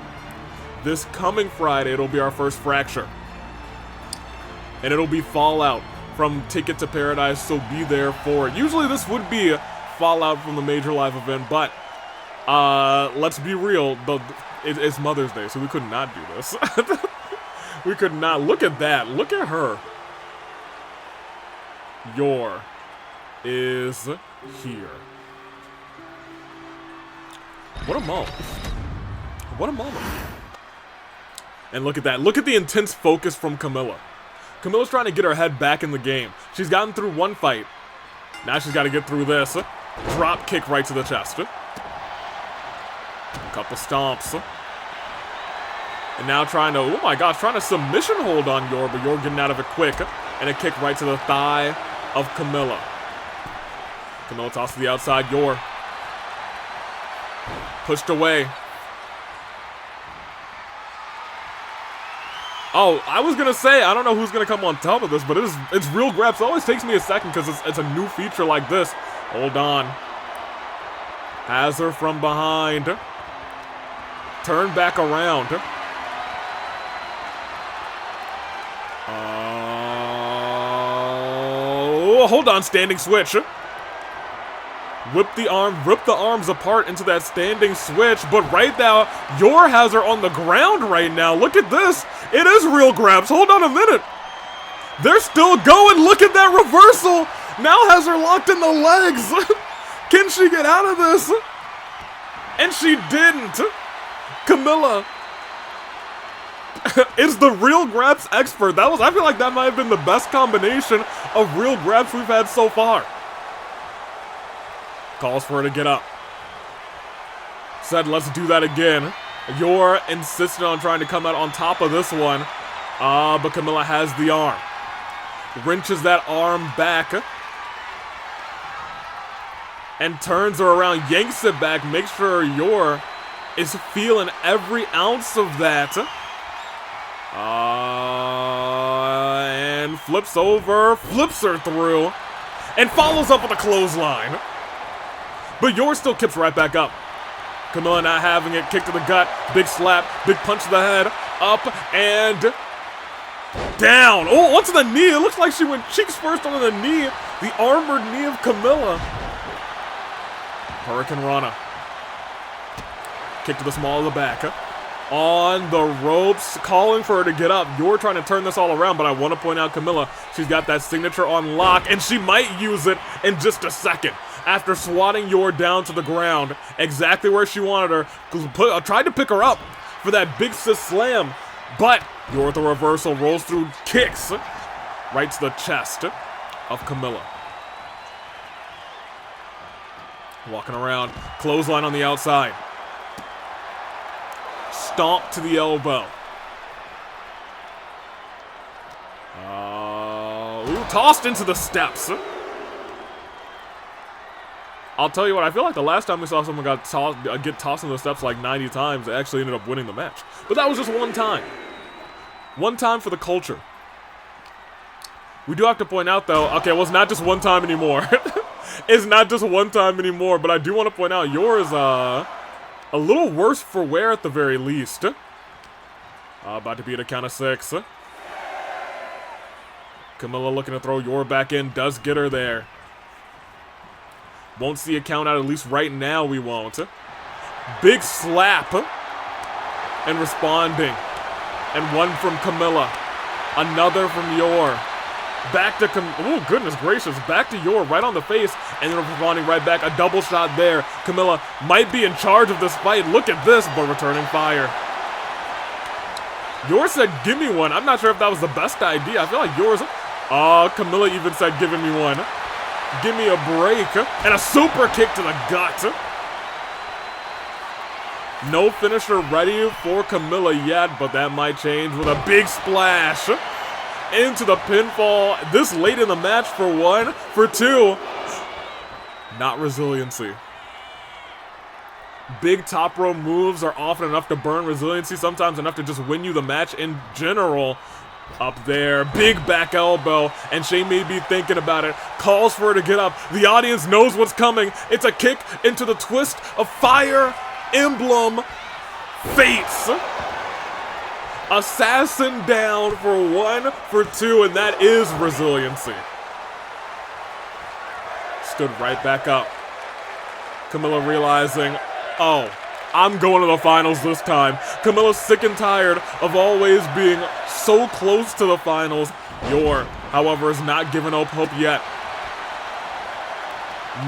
This coming Friday, it'll be our first Fracture. And it'll be Fallout from Ticket to Paradise, so be there for it. Usually this would be Fallout from the Major Live event, but let's be real, it's Mother's Day, so we could not do this. We could not. Look at that. Look at her. Yor is here. What a moment. What a moment. And look at that. Look at the intense focus from Camilla. Camilla's trying to get her head back in the game. She's gotten through one fight. Now she's got to get through this. Drop kick right to the chest. Couple stomps. And now trying to, oh my gosh, trying to submission hold on Yor, but Yor getting out of it quick. And a kick right to the thigh of Camilla. Camilla tossed to the outside. Yor pushed away. Oh, I was gonna say, I don't know who's gonna come on top of this, but it's real grabs. It always takes me a second because it's a new feature like this. Hold on. Has her from behind. Turn back around. Oh, hold on, standing switch. Whip the arm, rip the arms apart into that standing switch, but right now, Yor has her on the ground right now. Look at this. It is real grabs. Hold on a minute. They're still going. Look at that reversal. Now has her locked in the legs. Can she get out of this? And she didn't. Camilla is the real grabs expert. I feel like that might have been the best combination of real grabs we've had so far. Calls for her to get up. Said, let's do that again. Yor insisted on trying to come out on top of this one. But Camilla has the arm. Wrenches that arm back. and turns her around, yanks it back, makes sure Yor is feeling every ounce of that. And flips over, flips her through, and follows up with a clothesline. But Yor still kicks right back up. Camilla not having it, kick to the gut, big slap, big punch to the head, up and down. Oh, onto the knee. It looks like she went cheeks first onto the knee. The armored knee of Camilla. Hurricane Rana. Kick to the small of the back. On the ropes, calling for her to get up. You're trying to turn this all around, but I want to point out Camilla. She's got that signature on lock, and she might use it in just a second. After swatting Yor down to the ground, exactly where she wanted her, tried to pick her up for that big sis slam, but Yor with a reversal rolls through, kicks right to the chest of Camilla. Walking around, clothesline on the outside. Stomp to the elbow. Tossed into the steps. I'll tell you what, I feel like the last time we saw someone get tossed into the steps like 90 times, they actually ended up winning the match. But that was just one time. One time for the culture. We do have to point out, though, okay, well, it's not just one time anymore. It's not just one time anymore, but I do want to point out yours, a little worse for wear at the very least. About to be at a count of 6. Camilla looking to throw Yor back in, does get her there. Won't see a count out, at least right now we won't. Big slap. And responding. And one from Camilla. Another from Yor. Back to oh, goodness gracious. Back to Yor, right on the face. And then responding right back. A double shot there. Camilla might be in charge of this fight. Look at this, but returning fire. Yor said, give me one. I'm not sure if that was the best idea. I feel like Yor's... Camilla even said, giving me one. Give me a break. And a super kick to the gut. No finisher ready for Camilla yet, but that might change with a big splash into the pinfall. This late in the match for 1. For 2, not resiliency. Big top row moves are often enough to burn resiliency, sometimes enough to just win you the match in general. Up there, big back elbow, and Shane may be thinking about it. Calls for her to get up. The audience knows what's coming. It's a kick into the twist of Fire Emblem Fates. Assassin down for 1, for 2, and that is resiliency. Stood right back up. Camilla realizing, oh, I'm going to the finals this time. Camilla's sick and tired of always being so close to the finals. Yor, however, is not giving up hope yet.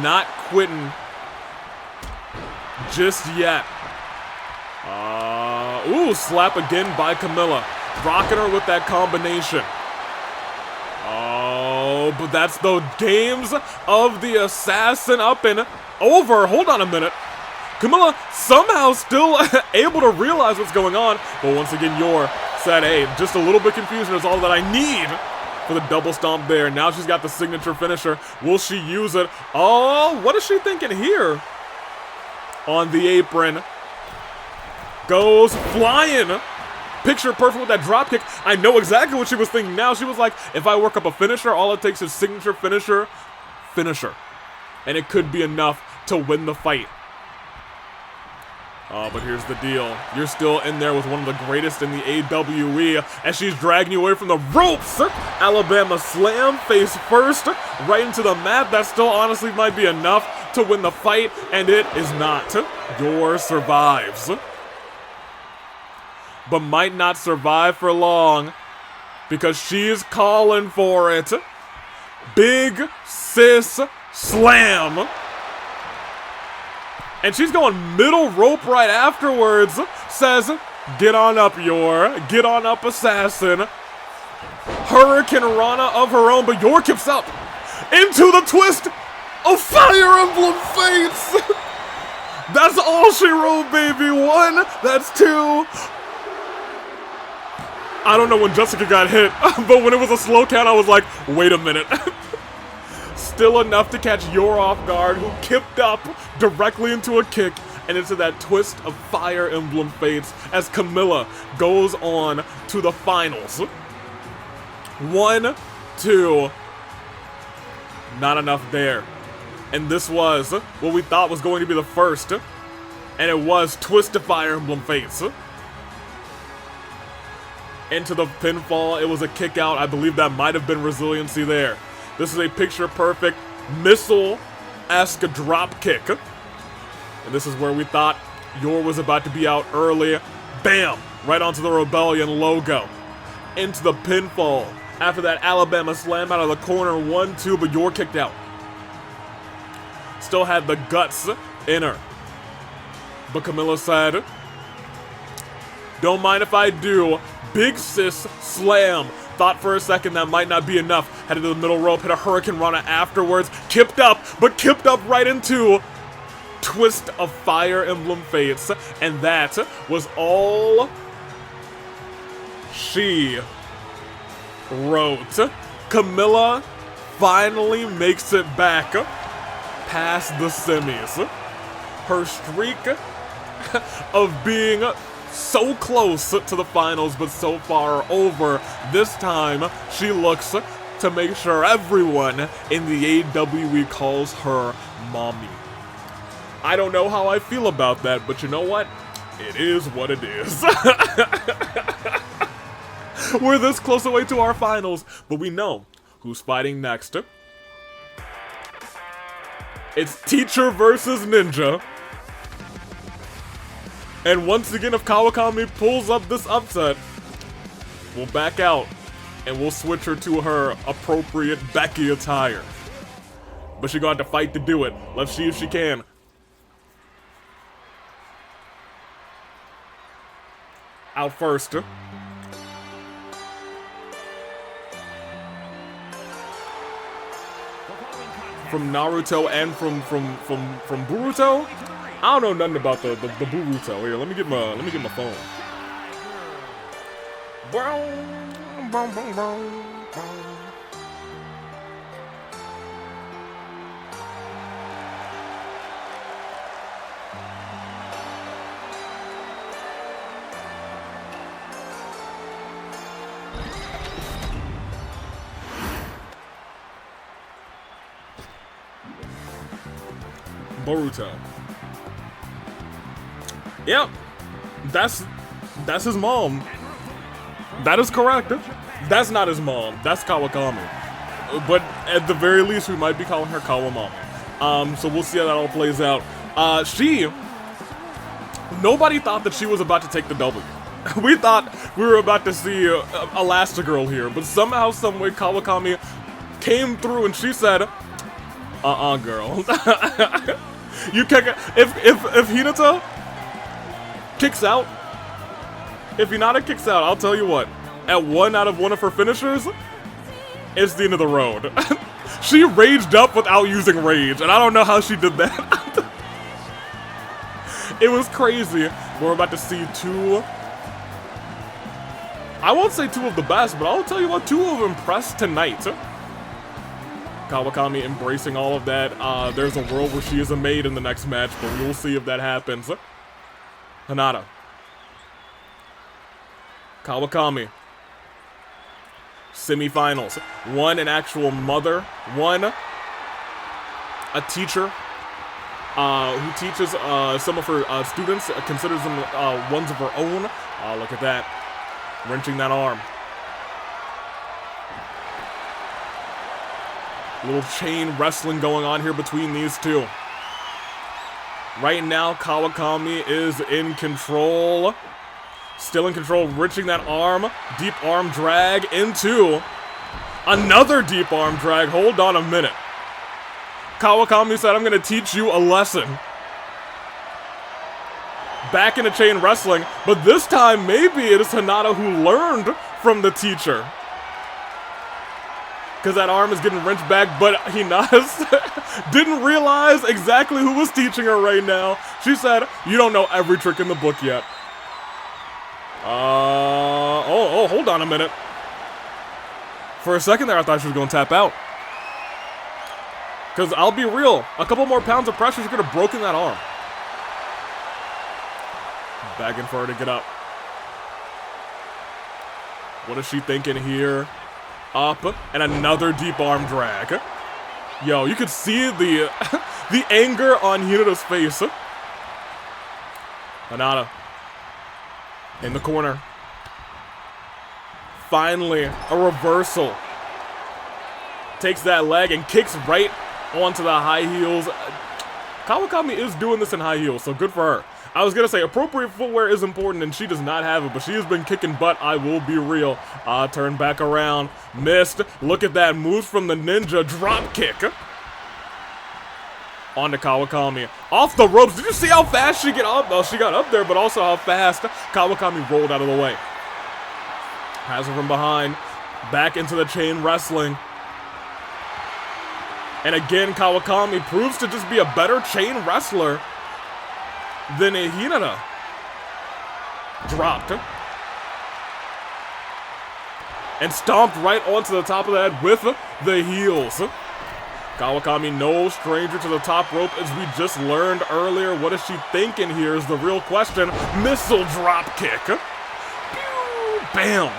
Not quitting just yet. Ooh, slap again by Camilla. Rocking her with that combination. Oh, but that's the games of the assassin up and over. Hold on a minute. Camilla somehow still able to realize what's going on. But once again, Yor said, hey, just a little bit confusion is all that I need for the double stomp there. Now she's got the signature finisher. Will she use it? Oh, what is she thinking here? On the apron. Goes flying. Picture perfect with that drop kick. I know exactly what she was thinking now. She was like, if I work up a finisher, all it takes is signature finisher. And it could be enough to win the fight. But here's the deal. You're still in there with one of the greatest in the AWE as she's dragging you away from the ropes. Alabama slam, face first, right into the mat. That still honestly might be enough to win the fight, and it is not. Yor survives. But might not survive for long because she's calling for it. Big sis slam. And she's going middle rope right afterwards. Says, get on up, Yor. Get on up, assassin. Hurricane Rana of her own, but Yor keeps up. Into the twist of Fire Emblem Fates. That's all she wrote, baby. 1, that's 2. I don't know when Jessica got hit, but when it was a slow count, I was like, wait a minute. still enough to catch Yor off guard, who kipped up directly into a kick and into that twist of Fire Emblem Fates as Camilla goes on to the finals. 1, 2, not enough there. And this was what we thought was going to be the first, and it was Twist of Fire Emblem Fates. Into the pinfall, it was a kick out. I believe that might have been resiliency there. This is a picture-perfect, missile-esque drop kick. And this is where we thought Yor was about to be out early. Bam! Right onto the Rebellion logo. Into the pinfall. After that Alabama slam out of the corner, 1-2, but Yor kicked out. Still had the guts in her. But Camilla said, don't mind if I do. Big sis slam. Thought for a second that might not be enough. Headed to the middle rope, hit a Hurricane Rana afterwards. Kipped up, but kipped up right into Twist of Fire Emblem Fates. And that was all she wrote. Camilla finally makes it back past the semis. Her streak of being so close to the finals but so far over, this time she looks to make sure everyone in the AWE calls her mommy. I don't know how I feel about that, but you know what? It is what it is. We're this close away to our finals, but we know who's fighting next. It's Teacher versus Ninja. And once again, if Kawakami pulls up this upset, we'll back out and we'll switch her to her appropriate Becky attire. But she's gonna have to fight to do it. Let's see if she can. Out first. From Naruto and from Boruto. I don't know nothing about the Boruto. Here, let me get my phone. Boruto. Yep, that's his mom. That is correct. That's not his mom. That's Kawakami. But at the very least, we might be calling her Kawamami. So we'll see how that all plays out. Nobody thought that she was about to take the W. We thought we were about to see Elastigirl here, but somehow, someway, Kawakami came through and she said, girl. You kick it. If Hinata kicks out, if Hinata kicks out, I'll tell you what, at one out of one of her finishers, it's the end of the road. She raged up without using rage, and I don't know how she did that. It was crazy. We're about to see two, I won't say two of the best, but I'll tell you what, two of impressed tonight. Kawakami embracing all of that. There's a world where she is a maid in the next match, but we'll see if that happens. Hinata. Kawakami. Semifinals. One an actual mother. One a teacher who teaches some of her students, considers them ones of her own. Look at that. Wrenching that arm. Little chain wrestling going on here between these two. Right now, Kawakami is in control. Still in control, wrenching that arm. Deep arm drag into another deep arm drag. Hold on a minute. Kawakami said, I'm going to teach you a lesson. Back into chain wrestling, but this time maybe it is Hinata who learned from the teacher. Because that arm is getting wrenched back, but Hinata didn't realize exactly who was teaching her right now. She said, you don't know every trick in the book yet. Hold on a minute. For a second there, I thought she was going to tap out. Because I'll be real, a couple more pounds of pressure, she could have broken that arm. Begging for her to get up. What is she thinking here? Up, and another deep arm drag. Yo, you could see the the anger on Hinata's face. Hinata in the corner. Finally, a reversal. Takes that leg and kicks right onto the high heels. Kawakami is doing this in high heels, so good for her. I was gonna say appropriate footwear is important, and she does not have it, but she has been kicking butt. I will be real. Turn back around, missed. Look at that, moves from the ninja, drop kick. Onto Kawakami, off the ropes. Did you see how fast she got up? Well, she got up there, but also how fast Kawakami rolled out of the way. Has her from behind, back into the chain wrestling. And again, Kawakami proves to just be a better chain wrestler than Hinata. Dropped. And stomped right onto the top of the head with the heels. Kawakami, no stranger to the top rope, as we just learned earlier. What is she thinking here is the real question. Missile drop kick. Bam!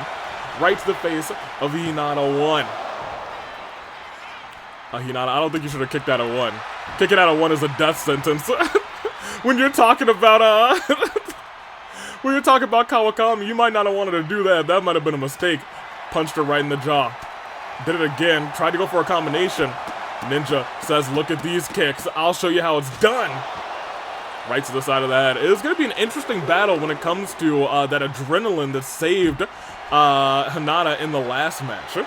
Right to the face of Hinata 1. Hinata, I don't think you should have kicked out of 1. Kicking out of 1 is a death sentence. When you're talking about when you're talking about Kawakami, you might not have wanted to do that. That might have been a mistake. Punched her right in the jaw. Did it again. Tried to go for a combination. Ninja says, look at these kicks. I'll show you how it's done. Right to the side of the head. It's going to be an interesting battle when it comes to that adrenaline that saved Hinata in the last match.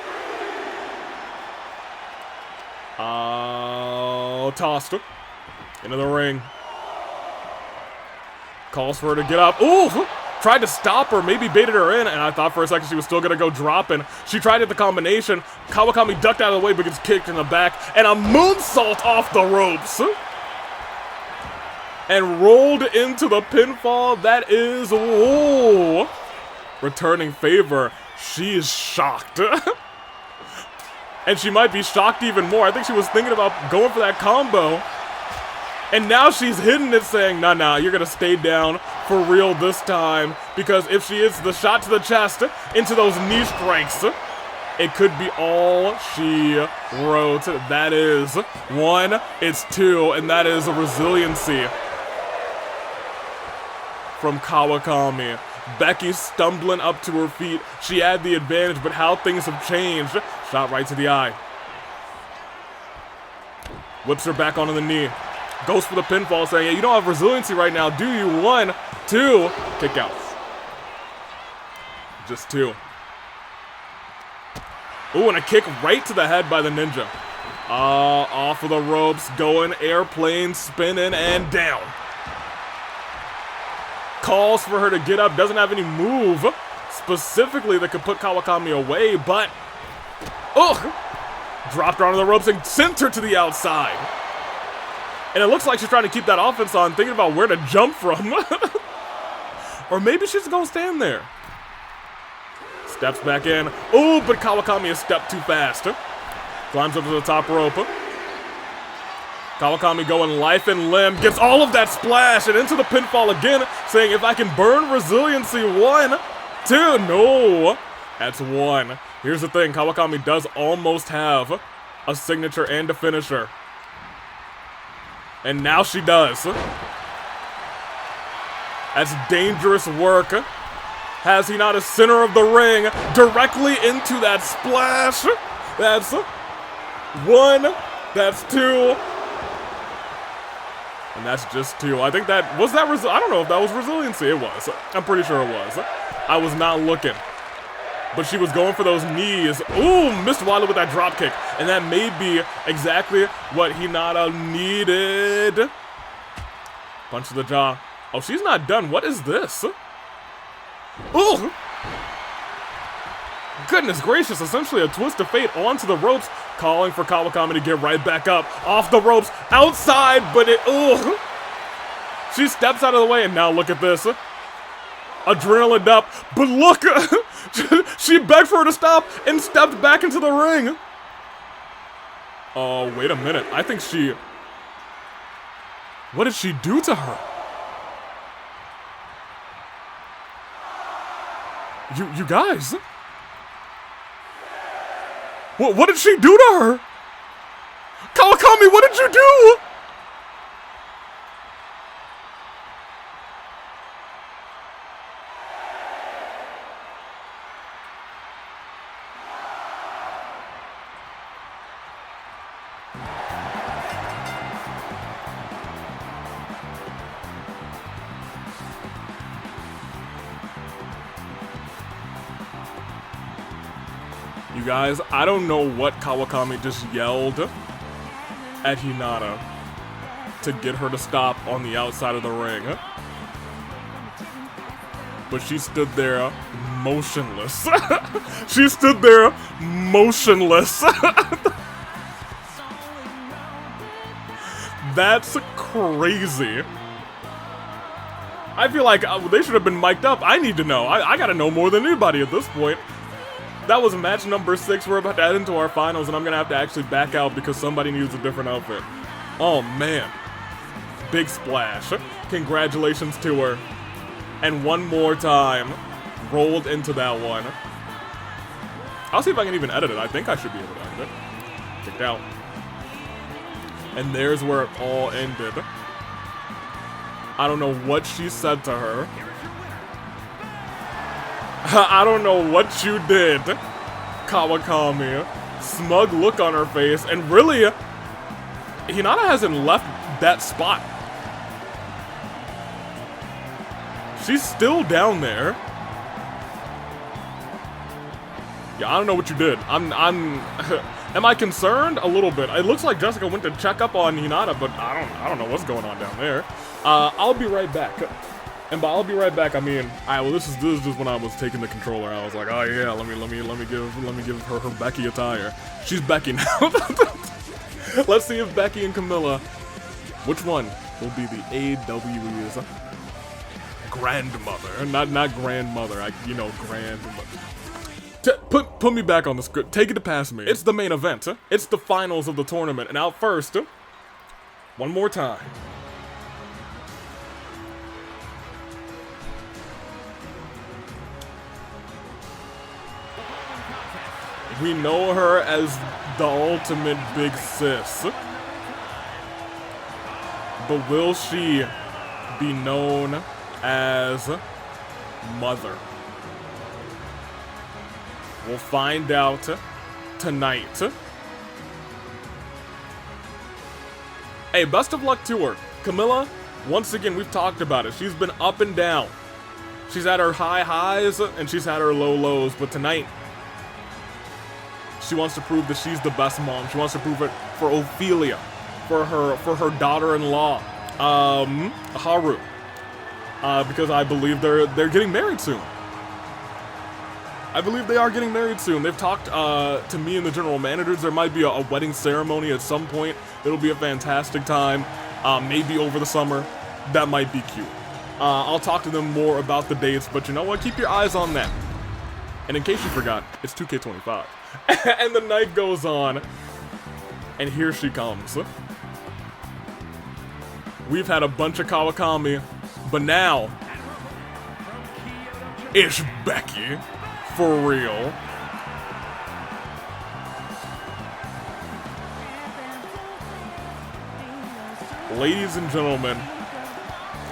Tossed into the ring. Calls for her to get up. Ooh! Tried to stop her, maybe baited her in, and I thought for a second she was still gonna go dropping. She tried at the combination. Kawakami ducked out of the way, but gets kicked in the back, and a moonsault off the ropes. And rolled into the pinfall. That is, ooh, returning favor. She is shocked. And she might be shocked even more. I think she was thinking about going for that combo. And now she's hidden it, saying, nah, you're gonna stay down for real this time. Because if she hits the shot to the chest into those knee strikes, it could be all she wrote. That is 1, it's 2, and that is a resiliency from Kawakami. Becky stumbling up to her feet. She had the advantage, but how things have changed. Shot right to the eye. Whips her back onto the knee. Goes for the pinfall, saying, yeah, you don't have resiliency right now, do you? 1, 2, kick out. Just 2. Ooh, and a kick right to the head by the ninja. Off of the ropes, going airplane, spinning, and down. Calls for her to get up, doesn't have any move specifically that could put Kawakami away, but dropped her onto the ropes and sent her to the outside. And it looks like she's trying to keep that offense on, thinking about where to jump from. Or maybe she's gonna stand there. Steps back in. Oh, but Kawakami has stepped too fast. Climbs up to the top rope. Kawakami going life and limb, gets all of that splash and into the pinfall again, saying if I can burn resiliency, 1, 2, no. That's 1. Here's the thing, Kawakami does almost have a signature and a finisher. And now she does. That's dangerous work. Has he not a center of the ring directly into that splash? That's 1, that's 2. And that's just 2. I think that, I don't know if that was resiliency. It was. I'm pretty sure it was. I was not looking. But she was going for those knees. Ooh, missed Wada with that drop kick. And that may be exactly what Hinata needed. Punch to the jaw. Oh, she's not done. What is this? Ooh! Goodness gracious, essentially a twist of fate onto the ropes, calling for Kawakami to get right back up. Off the ropes, outside, but ooh! She steps out of the way, and now look at this. Adrenaline up, but look! She begged for her to stop and stepped back into the ring. Oh, wait a minute. I think she... What did she do to her? You guys? What did she do to her? Kawakami, what did you do? You guys, I don't know what Kawakami just yelled at Hinata to get her to stop on the outside of the ring. But she stood there motionless. She stood there motionless. That's crazy. I feel like they should have been mic'd up. I need to know. I gotta know more than anybody at this point. That was match number 6. We're about to head into our finals, and I'm gonna have to actually back out because somebody needs a different outfit. Oh man. Big splash. Congratulations to her. And one more time, rolled into that one. I'll see if I can even edit it. I think I should be able to edit it. Kicked out. And there's where it all ended. I don't know what she said to her. I don't know what you did, Kawakami. Smug look on her face, and really, Hinata hasn't left that spot. She's still down there. Yeah, I don't know what you did. Am I concerned? A little bit. It looks like Jessica went to check up on Hinata, but I don't know what's going on down there. I'll be right back. And by I'll be right back, I mean, alright, well this is just when I was taking the controller. I was like, oh yeah, let me give her Becky attire. She's Becky now. Let's see if Becky and Camilla, which one will be the AWE's grandmother? Not grandmother. Grandmother. Put me back on the script. Take it to pass me. It's the main event. It's the finals of the tournament. And out first, one more time. We know her as the ultimate big sis. But will she be known as Mother? We'll find out tonight. Hey, best of luck to her. Camilla, once again, we've talked about it. She's been up and down. She's had her high highs and she's had her low lows, but tonight, she wants to prove that she's the best mom. She wants to prove it for Ophelia, for her daughter-in-law, Haru, because I believe they're getting married soon. I believe they are getting married soon. They've talked to me and the general managers. There might be a wedding ceremony at some point. It'll be a fantastic time. Maybe over the summer. That might be cute. I'll talk to them more about the dates, but you know what? Keep your eyes on that. And in case you forgot, it's 2K25. And the night goes on. And here she comes. We've had a bunch of Kawakami, but now it's Becky. For real. Ladies and gentlemen.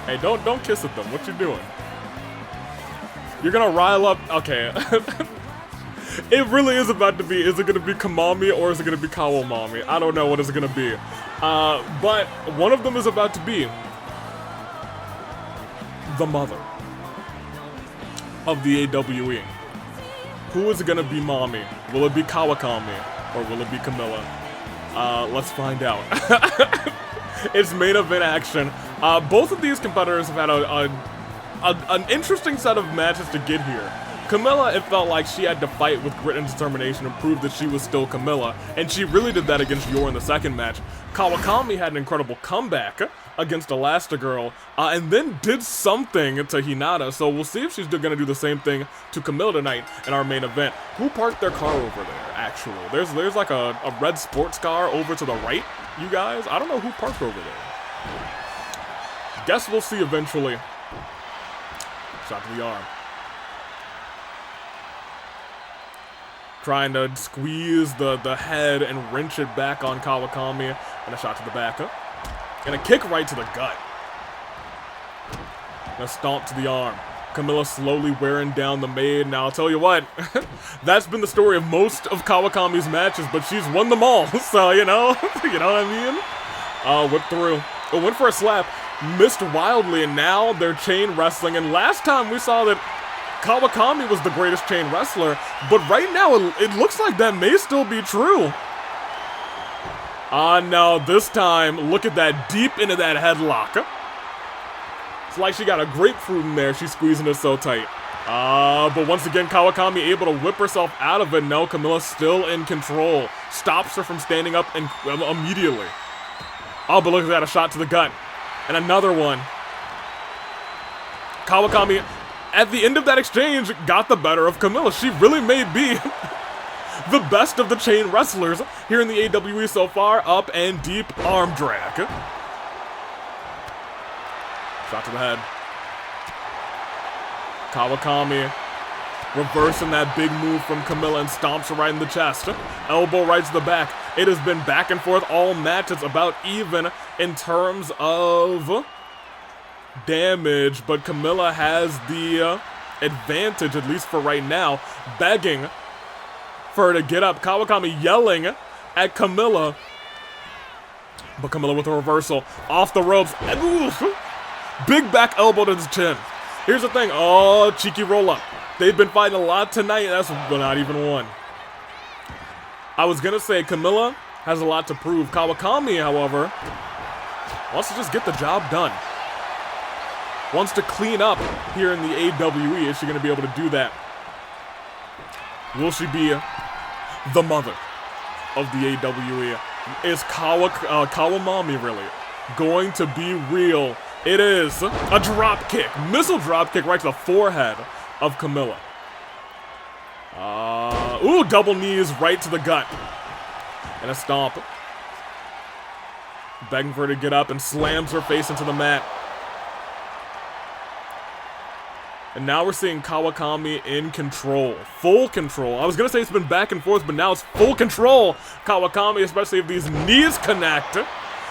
Hey, don't kiss at them. What you doing? You're gonna rile up. Okay. It really is about to be. Is it gonna be Kamami or is it gonna be Kawamami? I don't know what it's gonna be. But one of them is about to be the mother of the AWE. Who is it gonna be mommy? Will it be Kawakami or will it be Camilla? Let's find out. It's main event action. Both of these competitors have had an interesting set of matches to get here. Camilla, it felt like she had to fight with grit and determination and prove that she was still Camilla, and she really did that against Yor in the second match. Kawakami had an incredible comeback against Elastigirl, and then did something to Hinata, so we'll see if she's gonna do the same thing to Camilla tonight in our main event. Who parked their car over there, actually? actually. There's like a red sports car over to the right, you guys. I don't know who parked over there. Guess we'll see eventually. Shot to the arm. Trying to squeeze the head and wrench it back on Kawakami. And a shot to the back. And a kick right to the gut. And a stomp to the arm. Camilla slowly wearing down the maid. Now, I'll tell you what, that's been the story of most of Kawakami's matches, but she's won them all. So, you know what I mean? Whip through. Oh, went for a slap. Missed wildly, and now they're chain wrestling. And last time we saw that Kawakami was the greatest chain wrestler, but right now it looks like that may still be true. No, this time, look at that, deep into that headlock. It's like she got a grapefruit in there, she's squeezing it so tight. But once again, Kawakami able to whip herself out of it. No, Camilla's still in control. Stops her from standing up and immediately. Oh, but look at that, a shot to the gut. And another one. Kawakami, at the end of that exchange, got the better of Camilla. She really may be the best of the chain wrestlers here in the AWE so far. Up and deep arm drag. Shot to the head. Kawakami reversing that big move from Camilla and stomps her right in the chest. Elbow right to the back. It has been back and forth all match. It's about even in terms of damage, but Camilla has the advantage, at least for right now, begging for her to get up. Kawakami yelling at Camilla, but Camilla with a reversal off the ropes. Big back elbow to the chin. Here's the thing. Oh, cheeky roll up. They've been fighting a lot tonight. That's not even one. I was gonna say Camilla has a lot to prove. Kawakami, however, wants to just get the job done. Wants to clean up here in the AWE. Is she gonna be able to do that? Will she be the mother of the AWE? Is Kawamami really going to be real? It is a drop kick, missile drop kick right to the forehead of Camilla. Ooh, double knees right to the gut. And a stomp. Begging for her to get up and slams her face into the mat. And now we're seeing Kawakami in control. Full control. I was going to say it's been back and forth, but now it's full control. Kawakami, especially if these knees connect.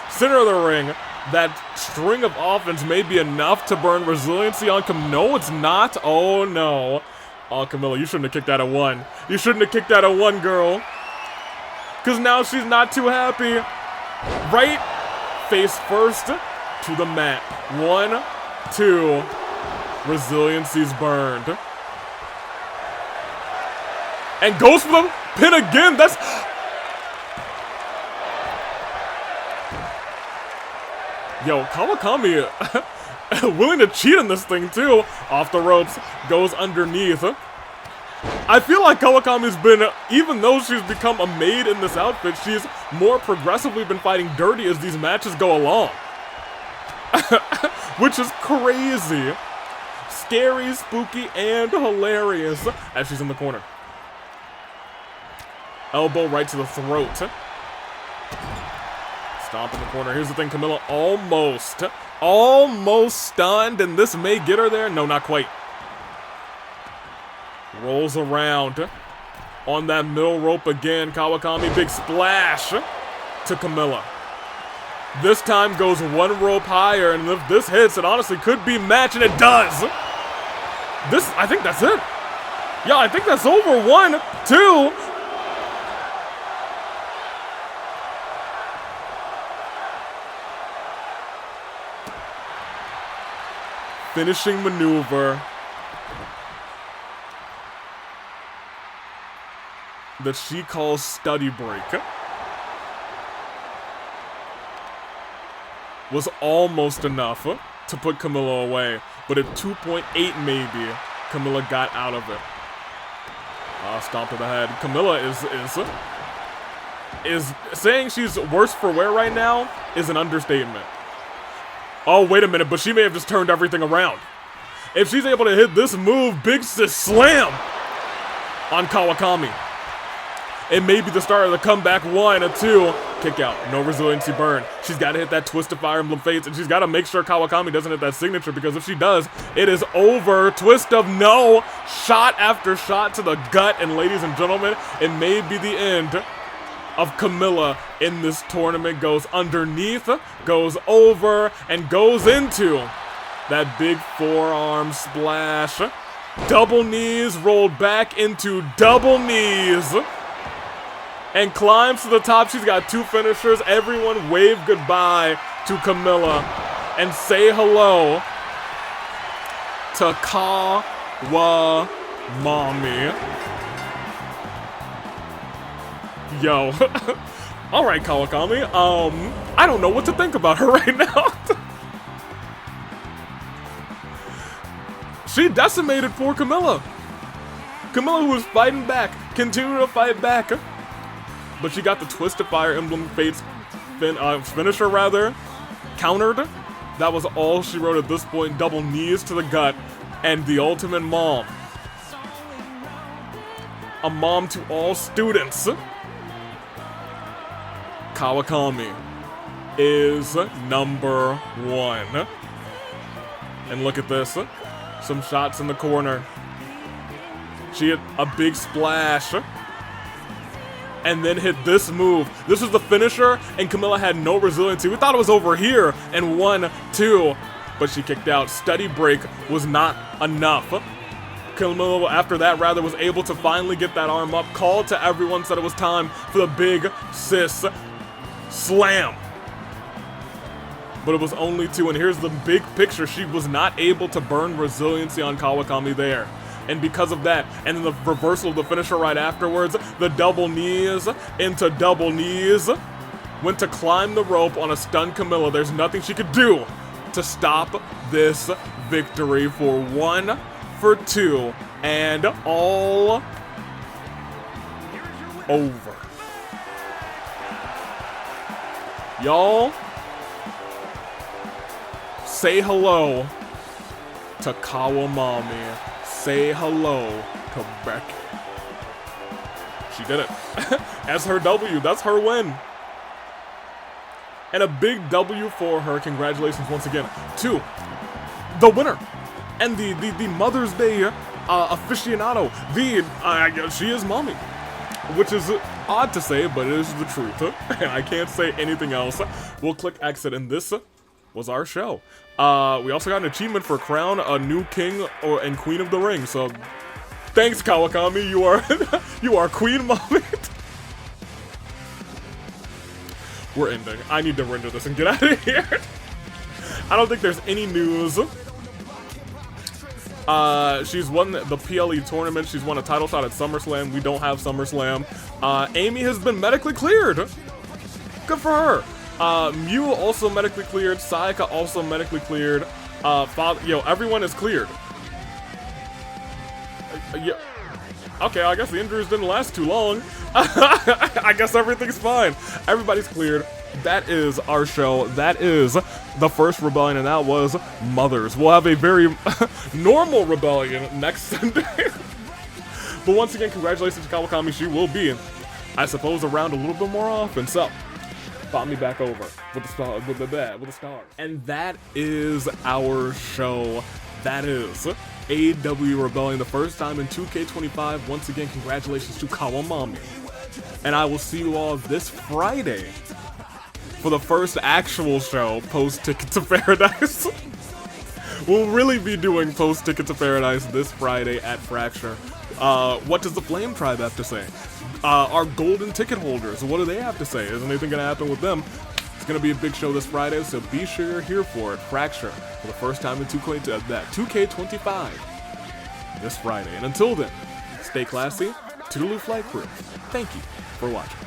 Center of the ring. That string of offense may be enough to burn resiliency on Camilla. No, it's not. Oh, no. Oh, Camilla, you shouldn't have kicked that at one. You shouldn't have kicked that at one, girl. Because now she's not too happy. Right face first to the mat. 1, 2. Resiliency's burned. And goes for the pin again. That's... Yo, Kawakami willing to cheat in this thing too. Off the ropes, goes underneath. I feel like Kawakami's been, even though she's become a maid in this outfit, she's more progressively been fighting dirty as these matches go along. Which is crazy. Scary, spooky, and hilarious as she's in the corner. Elbow right to the throat. Stomp in the corner. Here's the thing, Camilla almost stunned, and this may get her there. No, not quite. Rolls around on that middle rope again. Kawakami, big splash to Camilla. This time goes one rope higher, and if this hits, it honestly could be match, and it does. I think that's it. Yeah, I think that's over. 1, 2. Finishing maneuver that she calls study break was almost enough to put Camilla away, but at 2.8 maybe, Camilla got out of it. Stomp to the head. Camilla is saying she's worse for wear right now is an understatement. Oh, wait a minute, but she may have just turned everything around. If she's able to hit this move, big sis slam on Kawakami. It may be the start of the comeback. 1, 2. Kick out. No resiliency burn. She's got to hit that Twist of Fire Emblem Fates, and she's got to make sure Kawakami doesn't hit that signature, because if she does, it is over. Twist of no. Shot after shot to the gut, and ladies and gentlemen, it may be the end of Camilla in this tournament. Goes underneath, goes over, and goes into that big forearm splash. Double knees, rolled back into double knees, and climbs to the top. She's got 2 finishers. Everyone wave goodbye to Camilla and say hello to Kawamami. Yo. Alright, Kawakami. I don't know what to think about her right now. She decimated poor Camilla. Camilla, who was fighting back, continued to fight back. But she got the Twist of Fire Emblem Fates finisher, rather, countered. That was all she wrote at this point. Double knees to the gut, and the ultimate mom. A mom to all students. Kawakami is number 1. And look at this. Some shots in the corner. She hit a big splash. And then hit this move. This was the finisher, and Camilla had no resiliency. We thought it was over here, and 1, 2, but she kicked out. Steady break was not enough. Camilla, after that, rather, was able to finally get that arm up, called to everyone, said it was time for the big sis slam. But it was only 2, and here's the big picture. She was not able to burn resiliency on Kawakami there. And because of that, and then the reversal of the finisher right afterwards, the double knees into double knees, went to climb the rope on a stunned Camilla. There's nothing she could do to stop this victory for 1, for 2, and all over. Y'all, say hello to Kawamami. Say hello to Becky. She did it. As her W, that's her win. And a big W for her. Congratulations once again to the winner. And the Mother's Day aficionado. She is mommy. Which is odd to say, but it is the truth. And I can't say anything else. We'll click exit, and this was our show. We also got an achievement for crown a new king and queen of the ring. So, thanks Kawakami, you are queen mommy. We're ending. I need to render this and get out of here. I don't think there's any news. She's won the PLE tournament. She's won a title shot at SummerSlam. We don't have SummerSlam. Amy has been medically cleared. Good for her. Mew also medically cleared. Sayaka also medically cleared. Everyone is cleared. Yeah. Okay, I guess the injuries didn't last too long. I guess everything's fine. Everybody's cleared. That is our show. That is the first rebellion, and that was Mothers. We'll have a very normal rebellion next Sunday. But once again, congratulations to Kawakami. She will be, I suppose, around a little bit more often. So, bought me back over with the stars. And that is our show. That is AEW Rebellion, the first time in 2K25. Once again, congratulations to Kawamami. And I will see you all this Friday for the first actual show post Ticket to Paradise. We'll really be doing post Ticket to Paradise this Friday at Fracture. What does the Flame Tribe have to say? Our golden ticket holders, what do they have to say? Is anything going to happen with them? It's going to be a big show this Friday, so be sure you're here for it. Fracture, for the first time in 2K25 this Friday. And until then, stay classy. Toodaloo Flight Crew. Thank you for watching.